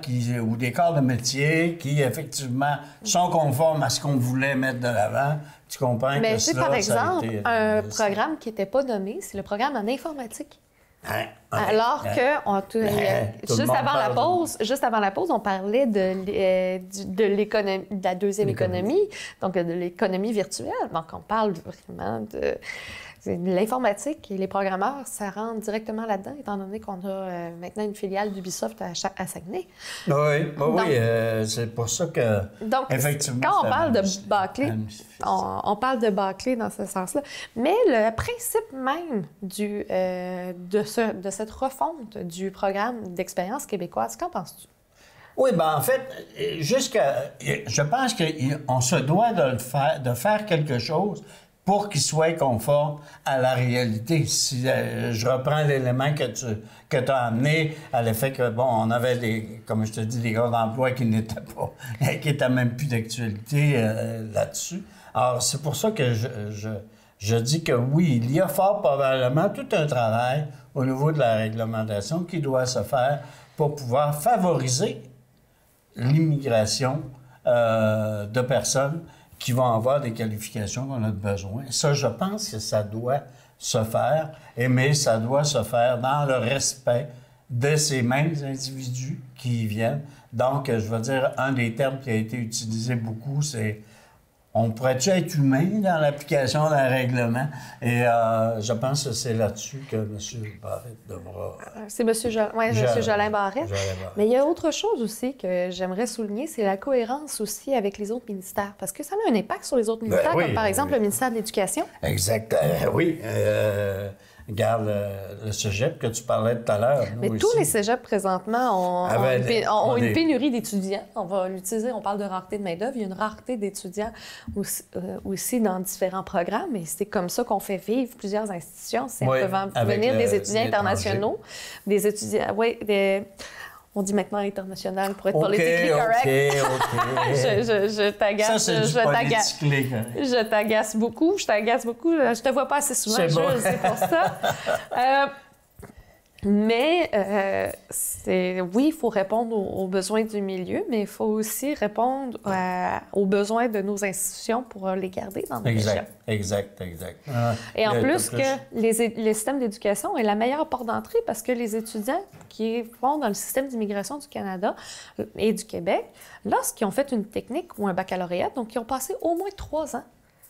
ou des corps de métier qui, effectivement, sont conformes à ce qu'on voulait mettre de l'avant. Tu comprends que cela, par exemple, ça a été, un programme qui n'était pas nommé, c'est le programme en informatique. Alors que juste avant la pause, on parlait de l'économie, de la deuxième économie, donc de l'économie virtuelle. Donc, on parle vraiment de l'informatique et les programmeurs, ça rentre directement là-dedans, étant donné qu'on a maintenant une filiale d'Ubisoft à Saguenay. Oui, c'est pour ça que, effectivement... Quand on parle de bâcler, on parle de bâcler dans ce sens-là. Mais le principe même de cette refonte du programme d'expérience québécoise, qu'en penses-tu? Oui, bien, en fait, je pense qu'on se doit de faire quelque chose pour qu'il soit conforme à la réalité. Si je reprends l'élément que tu as amené à l'effet que, bon, on avait, comme je te dis, des gars d'emploi qui n'étaient même plus d'actualité là-dessus. Alors, c'est pour ça que je dis que oui, il y a fort probablement tout un travail au niveau de la réglementation qui doit se faire pour pouvoir favoriser l'immigration de personnes qui vont avoir des qualifications dont on a besoin. Ça, je pense que ça doit se faire, mais ça doit se faire dans le respect de ces mêmes individus qui y viennent. Donc, je veux dire, un des termes qui a été utilisé beaucoup, c'est on pourrait-tu être humain dans l'application d'un règlement? Et je pense que c'est là-dessus que M. Barrette devra... C'est M. Jolin Barrette. Mais il y a autre chose aussi que j'aimerais souligner, c'est la cohérence aussi avec les autres ministères. Parce que ça a un impact sur les autres ministères, comme par exemple le ministère de l'Éducation. Exact. Oui. Regarde le cégep que tu parlais tout à l'heure. Mais tous les cégeps, présentement, ont une pénurie d'étudiants. On va l'utiliser, on parle de rareté de main-d'œuvre. Il y a une rareté d'étudiants aussi dans différents programmes. Et c'est comme ça qu'on fait vivre plusieurs institutions. C'est en faisant venir des étudiants internationaux, des étudiants... On dit maintenant international pour être politiquement correct. Je t'agace. Je t'agace beaucoup. Je te vois pas assez souvent. C'est pour ça. Mais oui, il faut répondre aux besoins du milieu, mais il faut aussi répondre aux besoins de nos institutions pour les garder dans nos régions. Exact. Et en plus que les systèmes d'éducation est la meilleure porte d'entrée parce que les étudiants qui vont dans le système d'immigration du Canada et du Québec, lorsqu'ils ont fait une technique ou un baccalauréat, donc ils ont passé au moins 3 ans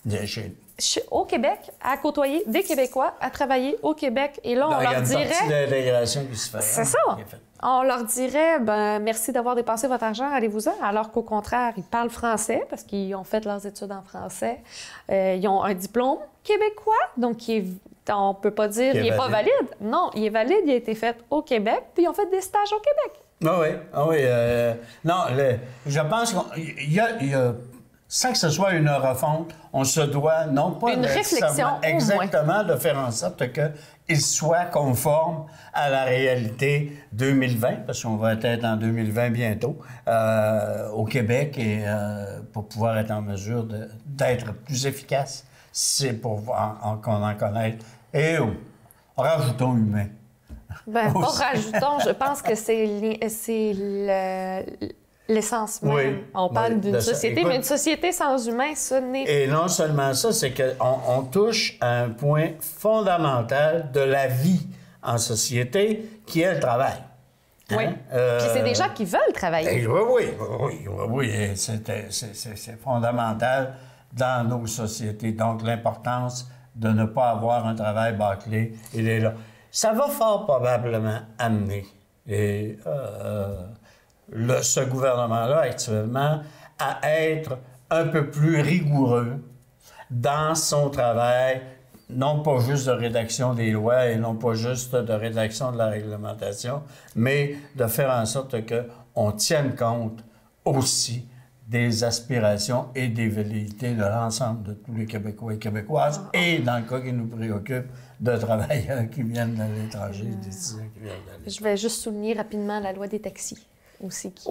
Je suis au Québec, à côtoyer des Québécois, à travailler au Québec. Et là, on leur dirait... Il y a une partie de l'intégration qui se fait. C'est ça. On leur dirait, ben, merci d'avoir dépensé votre argent, allez-vous-en. Alors qu'au contraire, ils parlent français parce qu'ils ont fait leurs études en français. Ils ont un diplôme québécois, donc on ne peut pas dire qu'il n'est pas valide. Non, il est valide, il a été fait au Québec, puis ils ont fait des stages au Québec. Ah oui. Non, je pense qu'il y a sans que ce soit une refonte, on se doit, non pas une réflexion, exactement, de faire en sorte qu'il soit conforme à la réalité 2020, parce qu'on va être en 2020 bientôt, au Québec, et pour pouvoir être en mesure d'être plus efficace, c'est pour qu'on en connaisse. Et rajoutons humain. Bien, pas rajoutons, je pense que c'est l'essence même. Oui, on parle d'une société, mais une société sans humain, ce n'est pas... Et non seulement ça, c'est qu'on touche à un point fondamental de la vie en société, qui est le travail. Oui. Puis c'est des gens qui veulent travailler. Oui. C'est fondamental dans nos sociétés. Donc, l'importance de ne pas avoir un travail bâclé, il est là. Ça va fort probablement amener ce gouvernement-là, actuellement, à être un peu plus rigoureux dans son travail, non pas juste de rédaction des lois et non pas juste de rédaction de la réglementation, mais de faire en sorte qu'on tienne compte aussi des aspirations et des velléités de l'ensemble de tous les Québécois et Québécoises, et dans le cas qui nous préoccupe, de travailleurs qui viennent de l'étranger, des étudiants qui viennent de l'étranger. Je vais juste souligner rapidement la loi des taxis aussi, qui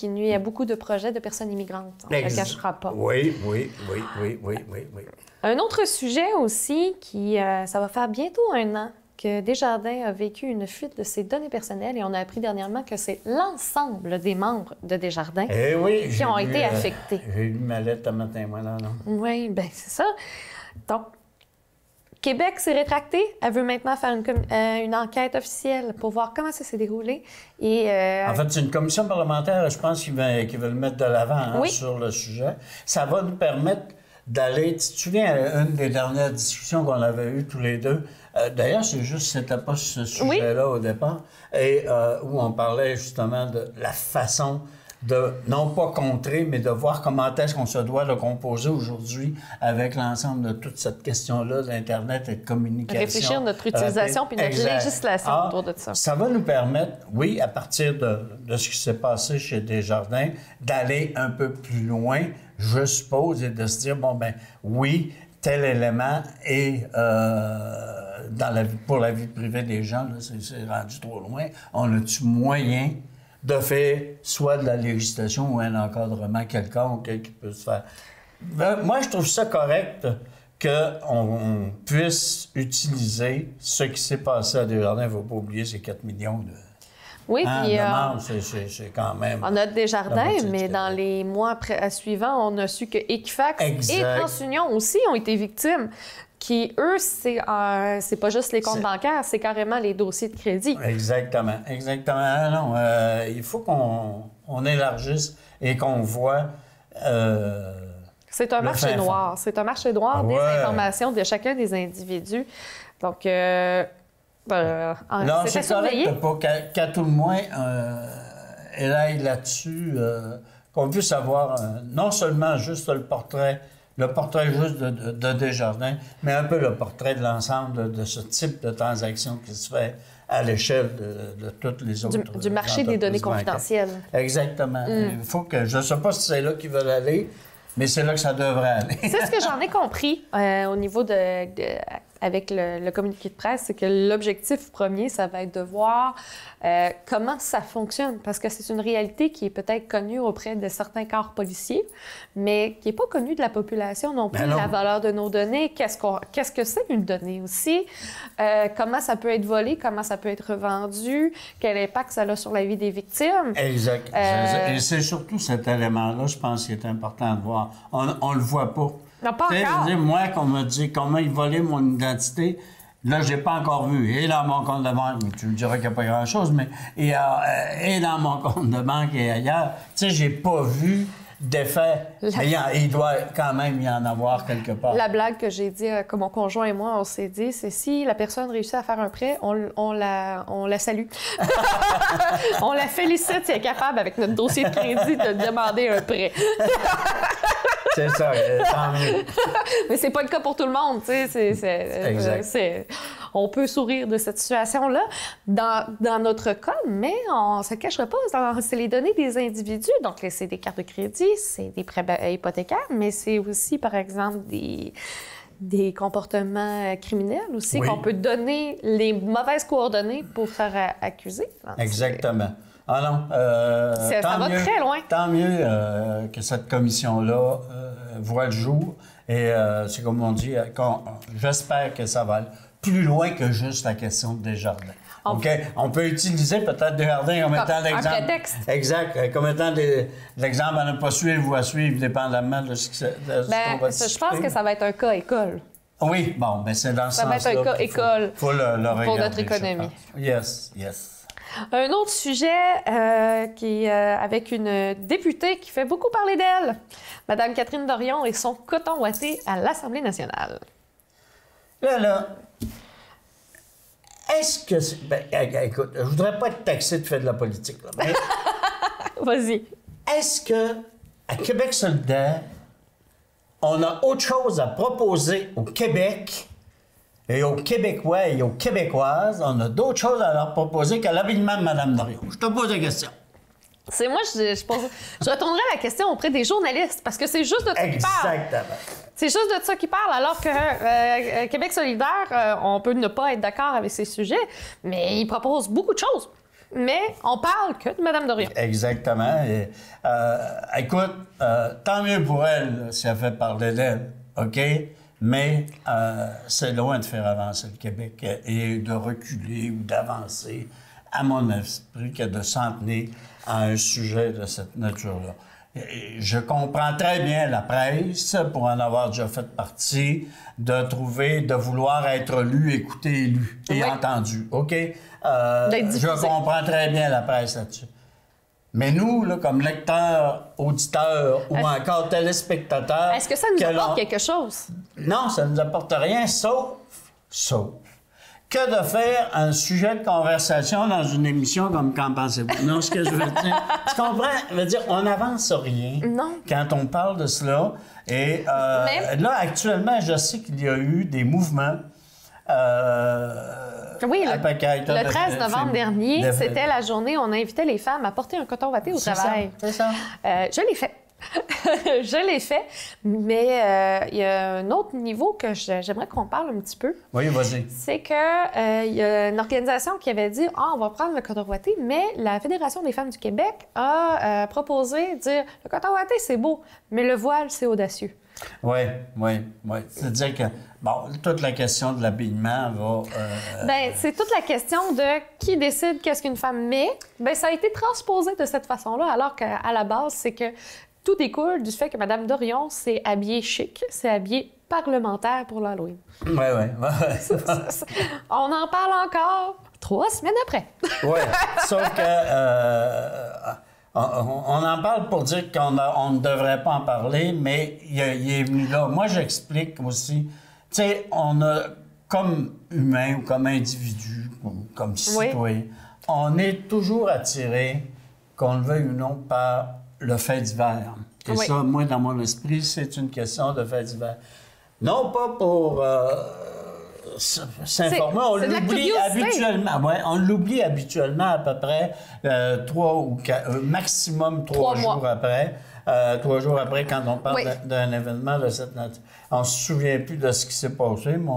nuit à beaucoup de projets de personnes immigrantes. On ne le cachera pas. Oui. Un autre sujet aussi, ça va faire bientôt 1 an que Desjardins a vécu une fuite de ses données personnelles et on a appris dernièrement que c'est l'ensemble des membres de Desjardins qui ont été affectés. J'ai lu ma lettre ce matin, moi, là, non? Oui, bien, c'est ça. Donc, Québec s'est rétracté. Elle veut maintenant faire une enquête officielle pour voir comment ça s'est déroulé. Et, En fait, c'est une commission parlementaire, je pense, qui veut le mettre de l'avant sur le sujet. Ça va nous permettre d'aller... Tu te souviens, une des dernières discussions qu'on avait eues tous les deux, d'ailleurs, c'était pas ce sujet-là au départ, et où on parlait justement de la façon de, non pas contrer, mais de voir comment est-ce qu'on se doit de composer aujourd'hui avec l'ensemble de toute cette question-là d'Internet et de communication. Réfléchir notre utilisation puis notre législation autour de ça. Ça va nous permettre, oui, à partir de ce qui s'est passé chez Desjardins, d'aller un peu plus loin, je suppose, et de se dire, bon, ben oui, tel élément est pour la vie privée des gens, là, c'est rendu trop loin. On a-tu moyen de faire soit de la législation ou un encadrement quelconque qui peut se faire? Ben, moi, je trouve ça correct qu'on puisse utiliser ce qui s'est passé à Desjardins. Il ne faut pas oublier ces 4 millions de... Oui, puis c'est quand même... On a Desjardins, mais dans les mois suivants, on a su que Equifax et TransUnion aussi ont été victimes. Qui, eux, c'est pas juste les comptes bancaires, c'est carrément les dossiers de crédit. Exactement. Non, il faut qu'on élargisse et qu'on voit... c'est un marché noir. C'est un marché noir des informations de chacun des individus. Donc, non, c'est correct pour qu'à tout le moins, elle aille là-dessus, qu'on puisse avoir non seulement juste le portrait juste de Desjardins, mais un peu le portrait de l'ensemble de ce type de transaction qui se fait à l'échelle de toutes les autres... Du marché des données confidentielles. Exactement. Il faut que... Je ne sais pas si c'est là qu'ils veulent aller, mais c'est là que ça devrait aller. C'est ce que j'en ai compris au niveau avec le communiqué de presse, c'est que l'objectif premier, ça va être de voir comment ça fonctionne, parce que c'est une réalité qui est peut-être connue auprès de certains corps policiers, mais qui n'est pas connue de la population non plus, la valeur de nos données, qu'est-ce que c'est une donnée aussi, comment ça peut être volé, comment ça peut être revendu, quel impact ça a sur la vie des victimes. Exact. Et c'est surtout cet élément-là, je pense, qui est important de voir. On ne le voit pas. Non, pas encore. Moi, qu'on me dit comment ils volaient mon identité, Là, je n'ai pas encore vu. Et dans mon compte de banque, tu me diras qu'il n'y a pas grand-chose, mais et dans mon compte de banque et ailleurs, tu sais, j'ai pas vu d'effet. Mais il doit quand même y en avoir quelque part. La blague que j'ai dit, que mon conjoint et moi, on s'est dit, c'est si la personne réussit à faire un prêt, on la salue. On la félicite si elle est capable, avec notre dossier de crédit, de demander un prêt. C'est ça, tant mieux. Mais c'est pas le cas pour tout le monde, tu sais. Exact. On peut sourire de cette situation-là. Dans notre cas, mais on se cachera pas, c'est les données des individus. Donc, c'est des cartes de crédit, c'est des prêts hypothécaires, mais c'est aussi, par exemple, des comportements criminels aussi, qu'on peut donner les mauvaises coordonnées pour faire accuser. Exactement. Ah non, ça va très loin. Tant mieux que cette commission-là voit le jour. Et c'est comme on dit, j'espère que ça va aller plus loin que juste la question de Desjardins. OK? On peut utiliser peut-être Desjardins comme étant l'exemple. Un prétexte. Exact. Comme étant l'exemple à ne pas suivre ou à suivre, dépendamment de ce qu'on va discuter. Je pense que ça va être un cas école. Oui, bon, bien c'est dans ce sens-là. Ça va être un cas école faut le regarder, pour notre économie. Yes. Un autre sujet qui est avec une députée qui fait beaucoup parler d'elle, Mme Catherine Dorion et son coton ouaté à l'Assemblée nationale. Là, est-ce que... Ben, écoute, je voudrais pas être taxé de faire de la politique, là, mais... Vas-y. Est-ce que, à Québec solidaire, on a autre chose à proposer au Québec et aux Québécois et aux Québécoises, on a d'autres choses à leur proposer qu'à l'habillement de Mme Dorion? Je te pose la question. C'est moi, je retournerai la question auprès des journalistes, parce que c'est juste de ça qu'ils parlent. Exactement. C'est juste de ça qu'ils parlent, alors que Québec solidaire, on peut ne pas être d'accord avec ces sujets, mais ils proposent beaucoup de choses. Mais on parle que de Mme Dorion. Exactement. Et, écoute, tant mieux pour elle si elle fait parler d'elle, OK? Mais c'est loin de faire avancer le Québec et de reculer ou d'avancer, à mon esprit, que de s'en tenir à un sujet de cette nature-là. Je comprends très bien la presse, pour en avoir déjà fait partie, de vouloir être lu, écouté, lu et entendu, OK? Je comprends très bien la presse là-dessus. Mais nous, là, comme lecteurs, auditeurs ou encore téléspectateurs... Est-ce que ça nous apporte quelque chose? Non, ça ne nous apporte rien, sauf que de faire un sujet de conversation dans une émission comme Qu'en pensez-vous? Non, ce que je veux dire... Tu comprends? Je veux dire, on n'avance rien quand on parle de cela. Et là, actuellement, je sais qu'il y a eu des mouvements... Oui, le 13 novembre dernier, c'était la journée où on invitait les femmes à porter un coton ouaté au travail. C'est ça. Je l'ai fait. Je l'ai fait, mais il y a un autre niveau que j'aimerais qu'on parle un petit peu. Oui, vas-y. C'est que il y a une organisation qui avait dit « Ah, on va prendre le coton ouaté », mais la Fédération des femmes du Québec a proposé de dire « Le coton ouaté, c'est beau, mais le voile, c'est audacieux ». Oui. C'est-à-dire que, bon, toute la question de l'habillement va... Bien, c'est toute la question de qui décide qu'est-ce qu'une femme met. Bien, ça a été transposé de cette façon-là, alors qu'à la base, c'est que tout découle du fait que Mme Dorion s'est habillée chic, s'est habillée parlementaire pour l'Halloween. Oui. On en parle encore 3 semaines après. Oui, sauf que... on en parle pour dire qu'on ne devrait pas en parler, mais il est venu là. Moi, j'explique aussi. Tu sais, on a, comme humain ou comme individu, comme citoyen, on est toujours attiré, qu'on le veuille ou non, par le fait divers. Et ça, moi, dans mon esprit, c'est une question de fait divers. Non pas pour s'informer, on l'oublie habituellement. Ouais, on l'oublie habituellement à peu près 3 ou 4, maximum 3 jours après. 3 jours après, quand on parle d'un événement de cette nature. On ne se souvient plus de ce qui s'est passé, mais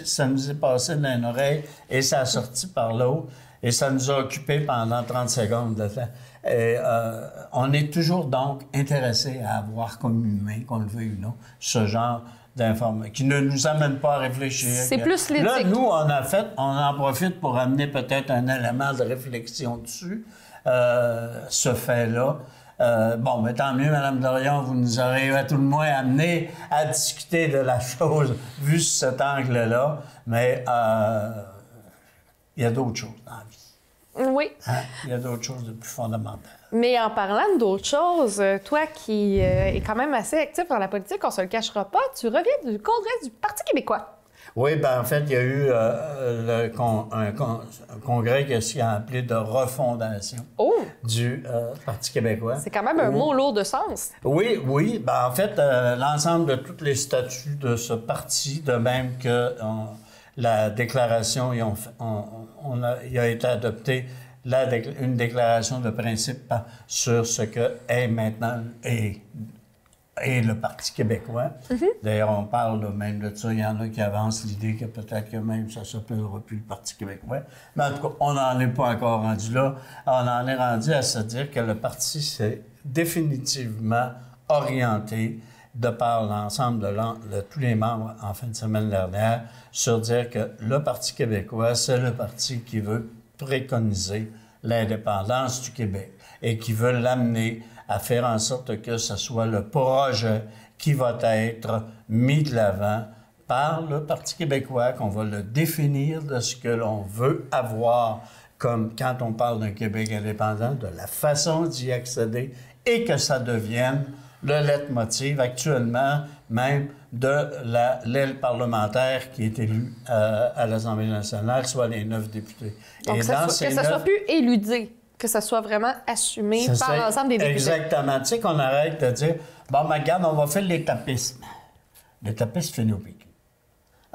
ça nous est passé dans l'oreille et ça a sorti par l'autre. Et ça nous a occupé pendant 30 secondes de temps. Et on est toujours donc intéressé à avoir comme humain, qu'on le veuille ou non, ce genre d'informations qui ne nous amène pas à réfléchir. C'est plus l'éthique. Là, nous, on en profite pour amener peut-être un élément de réflexion dessus, ce fait-là. Bon, mais tant mieux, Mme Dorion, vous nous aurez à tout le moins amené à discuter de la chose vu sous cet angle-là, mais il y a d'autres choses dans la vie. Oui. Hein? Il y a d'autres choses de plus fondamentales. Mais en parlant d'autres choses, toi qui es quand même assez actif dans la politique, on se le cachera pas, tu reviens du congrès du Parti québécois. Oui, bien, en fait, il y a eu un congrès qui s'est appelé de refondation du Parti québécois. C'est quand même un mot lourd de sens. Oui, oui. Ben, en fait, l'ensemble de tous les statuts de ce parti, de même que la déclaration, il a été adopté une déclaration de principe sur ce que est maintenant et le Parti québécois. D'ailleurs, on parle même de ça. Il y en a qui avancent l'idée que peut-être que même ça ne s'appellera plus le Parti québécois. Mais en tout cas, on n'en est pas encore rendu là. On en est rendu à se dire que le parti s'est définitivement orienté de par l'ensemble de tous les membres en fin de semaine dernière sur dire que le Parti québécois, c'est le parti qui veut préconiser l'indépendance du Québec et qui veut l'amener à faire en sorte que ce soit le projet qui va être mis de l'avant par le Parti québécois, qu'on va le définir de ce que l'on veut avoir, comme quand on parle d'un Québec indépendant, de la façon d'y accéder et que ça devienne le leitmotiv actuellement même de l'aile parlementaire qui est élue à l'Assemblée nationale, soit les 9 députés. Donc, que ça soit plus éludé, que ça soit vraiment assumé par l'ensemble des députés. Exactement. Tu sais qu'on arrête de dire, bon, mais regarde, on va faire l'étapisme. L'étapisme fait nos PQ.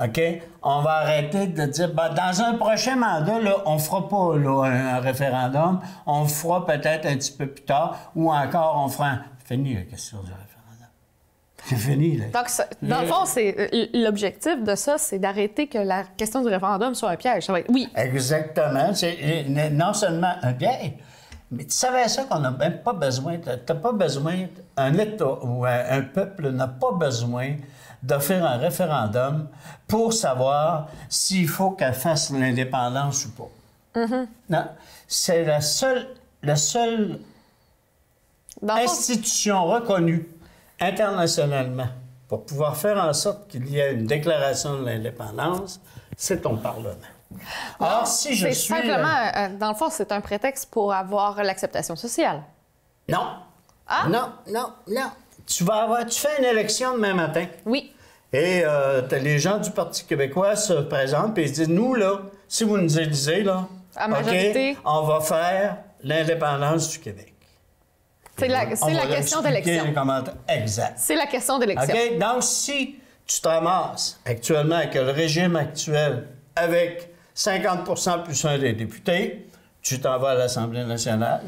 OK? On va arrêter de dire, ben, dans un prochain mandat, là, on ne fera pas là, un référendum, on le fera peut-être un petit peu plus tard, ou encore on fera Fini la question du référendum. C'est fini, là. Donc, dans le fond, l'objectif de ça, c'est d'arrêter que la question du référendum soit un piège. Ça va être oui. Exactement. C'est non seulement un piège, mais tu savais ça qu'on n'a même pas besoin. Tu n'as pas besoin, un État ou un peuple n'a pas besoin de faire un référendum pour savoir s'il faut qu'elle fasse l'indépendance ou pas. Non. C'est la seule institution reconnue internationalement pour pouvoir faire en sorte qu'il y ait une déclaration de l'indépendance, c'est ton Parlement. Or, si je suis... Simplement, dans le fond, c'est un prétexte pour avoir l'acceptation sociale. Non. Ah? Non. Tu fais une élection demain matin. Oui. Et les gens du Parti québécois se présentent et ils disent, nous, là, si vous nous élisez, là, à majorité, OK, on va faire l'indépendance du Québec. C'est la question d'élection. Exact. C'est la question d'élection. OK? Donc, si tu te ramasses actuellement avec le régime actuel, avec 50 plus un des députés, tu t'en vas à l'Assemblée nationale,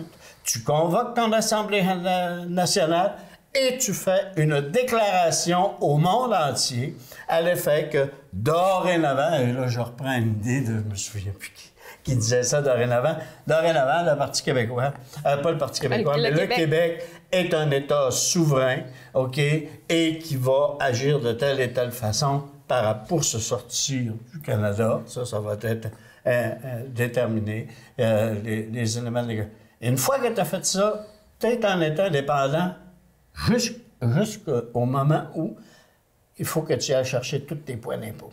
tu convoques ton Assemblée nationale et tu fais une déclaration au monde entier à l'effet que dorénavant, et là, je reprends une idée de, je me souviens plus qui disait ça dorénavant, le Parti québécois, pas le Parti québécois, mais le Québec est un État souverain, OK, et qui va agir de telle et telle façon pour se sortir du Canada. Ça va être déterminé, les éléments légaux. Et une fois que tu as fait ça, tu es en État indépendant jusqu'au moment où il faut que tu ailles chercher tous tes points d'impôt.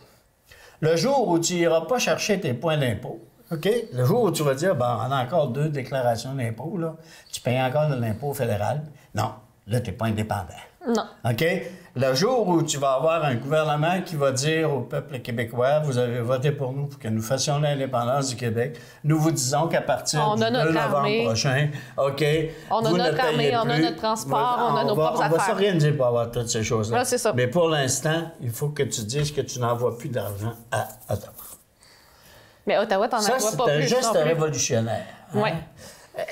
Le jour où tu n'iras pas chercher tes points d'impôt, OK? Le jour où tu vas dire, ben, on a encore 2 déclarations d'impôt, là, tu payes encore de l'impôt fédéral. Non, là, tu n'es pas indépendant. Non. OK? Le jour où tu vas avoir un gouvernement qui va dire au peuple québécois, vous avez voté pour nous pour que nous fassions l'indépendance du Québec, nous vous disons qu'à partir du 2 novembre prochain, OK? On a notre armée, on a notre transport, on a nos propres affaires. On va s'organiser pour avoir toutes ces choses-là. Là, c'est ça. Mais pour l'instant, il faut que tu dises que tu n'envoies plus d'argent à Ottawa. Mais Ottawa, t'en envoies pas plus. C'est un geste révolutionnaire. Hein? Oui.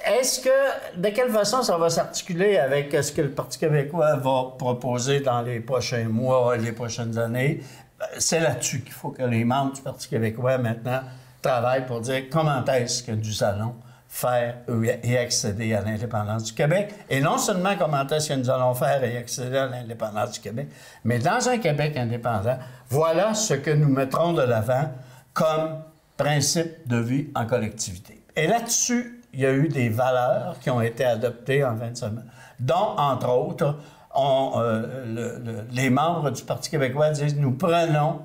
Est-ce que, de quelle façon ça va s'articuler avec ce que le Parti québécois va proposer dans les prochains mois, les prochaines années? C'est là-dessus qu'il faut que les membres du Parti québécois, maintenant, travaillent pour dire comment est-ce que nous allons faire et accéder à l'indépendance du Québec. Et non seulement comment est-ce que nous allons faire et accéder à l'indépendance du Québec, mais dans un Québec indépendant, voilà ce que nous mettrons de l'avant comme principe de vie en collectivité. Et là-dessus, il y a eu des valeurs qui ont été adoptées en fin de semaine dont, entre autres, les membres du Parti québécois disent « Nous prenons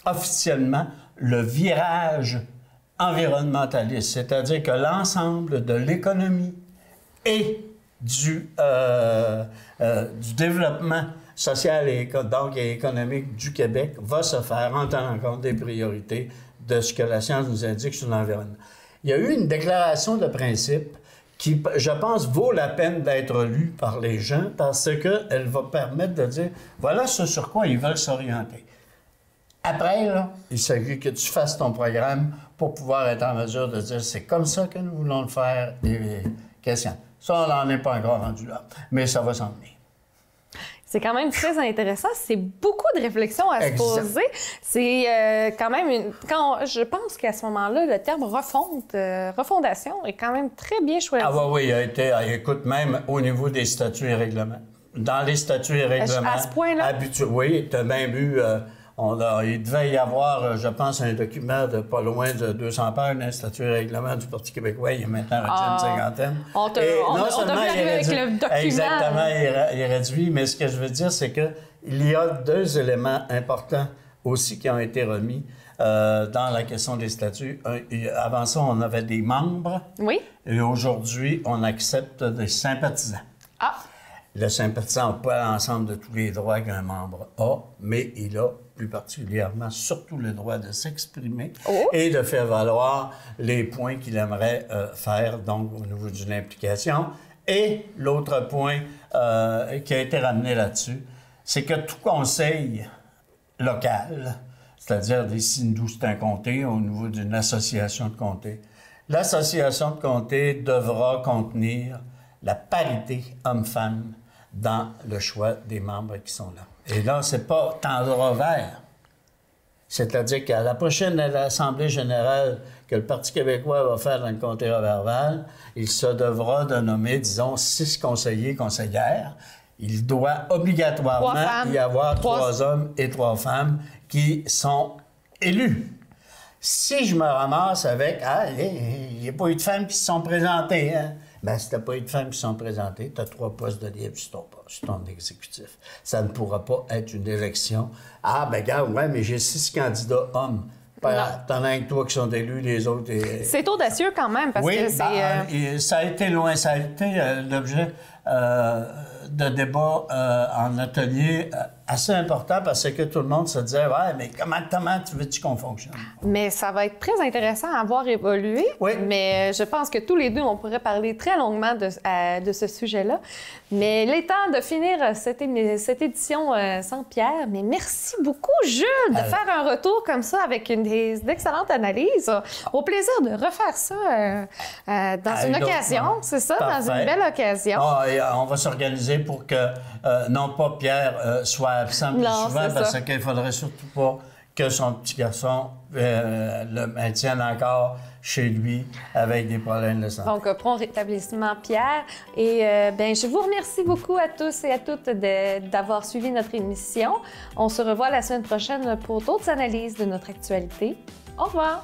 officiellement le virage environnementaliste », c'est-à-dire que l'ensemble de l'économie et du développement social et économique du Québec va se faire en tenant compte des priorités de ce que la science nous indique sur l'environnement. Il y a eu une déclaration de principe qui, je pense, vaut la peine d'être lue par les gens parce qu'elle va permettre de dire, voilà ce sur quoi ils veulent s'orienter. Après, là, il s'agit que tu fasses ton programme pour pouvoir être en mesure de dire, c'est comme ça que nous voulons le faire, et question. Ça, on n'en est pas encore rendu là, mais ça va s'en venir. C'est quand même très intéressant. C'est beaucoup de réflexions à se poser. C'est quand même je pense qu'à ce moment-là, le terme refondation est quand même très bien choisi. Ah oui, il a été, écoute, même au niveau des statuts et règlements. Dans les statuts et règlements... À ce point-là? Oui, tu as même eu... il devait y avoir, je pense, un document de pas loin de 200 pages, un statut et règlement du Parti québécois. Il y a maintenant une cinquantaine. On t'a vu arriver avec le document. Exactement, il est réduit. Mais ce que je veux dire, c'est qu'il y a 2 éléments importants aussi qui ont été remis dans la question des statuts. Avant ça, on avait des membres. Oui. Et aujourd'hui, on accepte des sympathisants. Ah! Le sympathisant n'a pas l'ensemble de tous les droits qu'un membre a, mais il a plus particulièrement surtout le droit de s'exprimer et de faire valoir les points qu'il aimerait faire, donc au niveau de l'implication. Et l'autre point qui a été ramené là-dessus, c'est que tout conseil local, c'est-à-dire ici, nous, c'est un comté, au niveau d'une association de comtés, l'association de comtés devra contenir la parité homme-femme dans le choix des membres qui sont là. Et là, c'est pas tendre vers. C'est-à-dire qu'à la prochaine Assemblée générale que le Parti québécois va faire dans le comté Roberval, il se devra de nommer, disons, 6 conseillers, conseillères. Il doit obligatoirement y avoir 3 hommes et 3 femmes qui sont élus. Si je me ramasse avec « Ah, il n'y a pas eu de femmes qui se sont présentées, hein? » Bien, si tu n'as pas eu de femmes qui sont présentées, tu as 3 postes de libre sur ton exécutif. Ça ne pourra pas être une élection. Ah, ben regarde, ouais, mais j'ai 6 candidats hommes. T'en as que toi qui sont élus, les autres... C'est audacieux quand même, parce que c'est... ça a été loin, ça a été l'objet de débat en atelier assez important parce que tout le monde se disait « Ouais, mais comment tu veux-tu qu'on fonctionne? » Mais ça va être très intéressant à voir évoluer. Oui. Mais je pense que tous les deux, on pourrait parler très longuement de ce sujet-là. Mais il est temps de finir cette édition sans Pierre. Mais merci beaucoup, Jules, de faire un retour comme ça avec d'excellentes analyses. Au plaisir de refaire ça dans une occasion, c'est ça, Parfait. Dans une belle occasion. On va s'organiser pour que, non pas Pierre soit absent plus souvent, parce qu'il ne faudrait surtout pas que son petit garçon le maintienne encore chez lui avec des problèmes de santé. Donc, prompt rétablissement, Pierre. Et je vous remercie beaucoup à tous et à toutes d'avoir suivi notre émission. On se revoit la semaine prochaine pour d'autres analyses de notre actualité. Au revoir!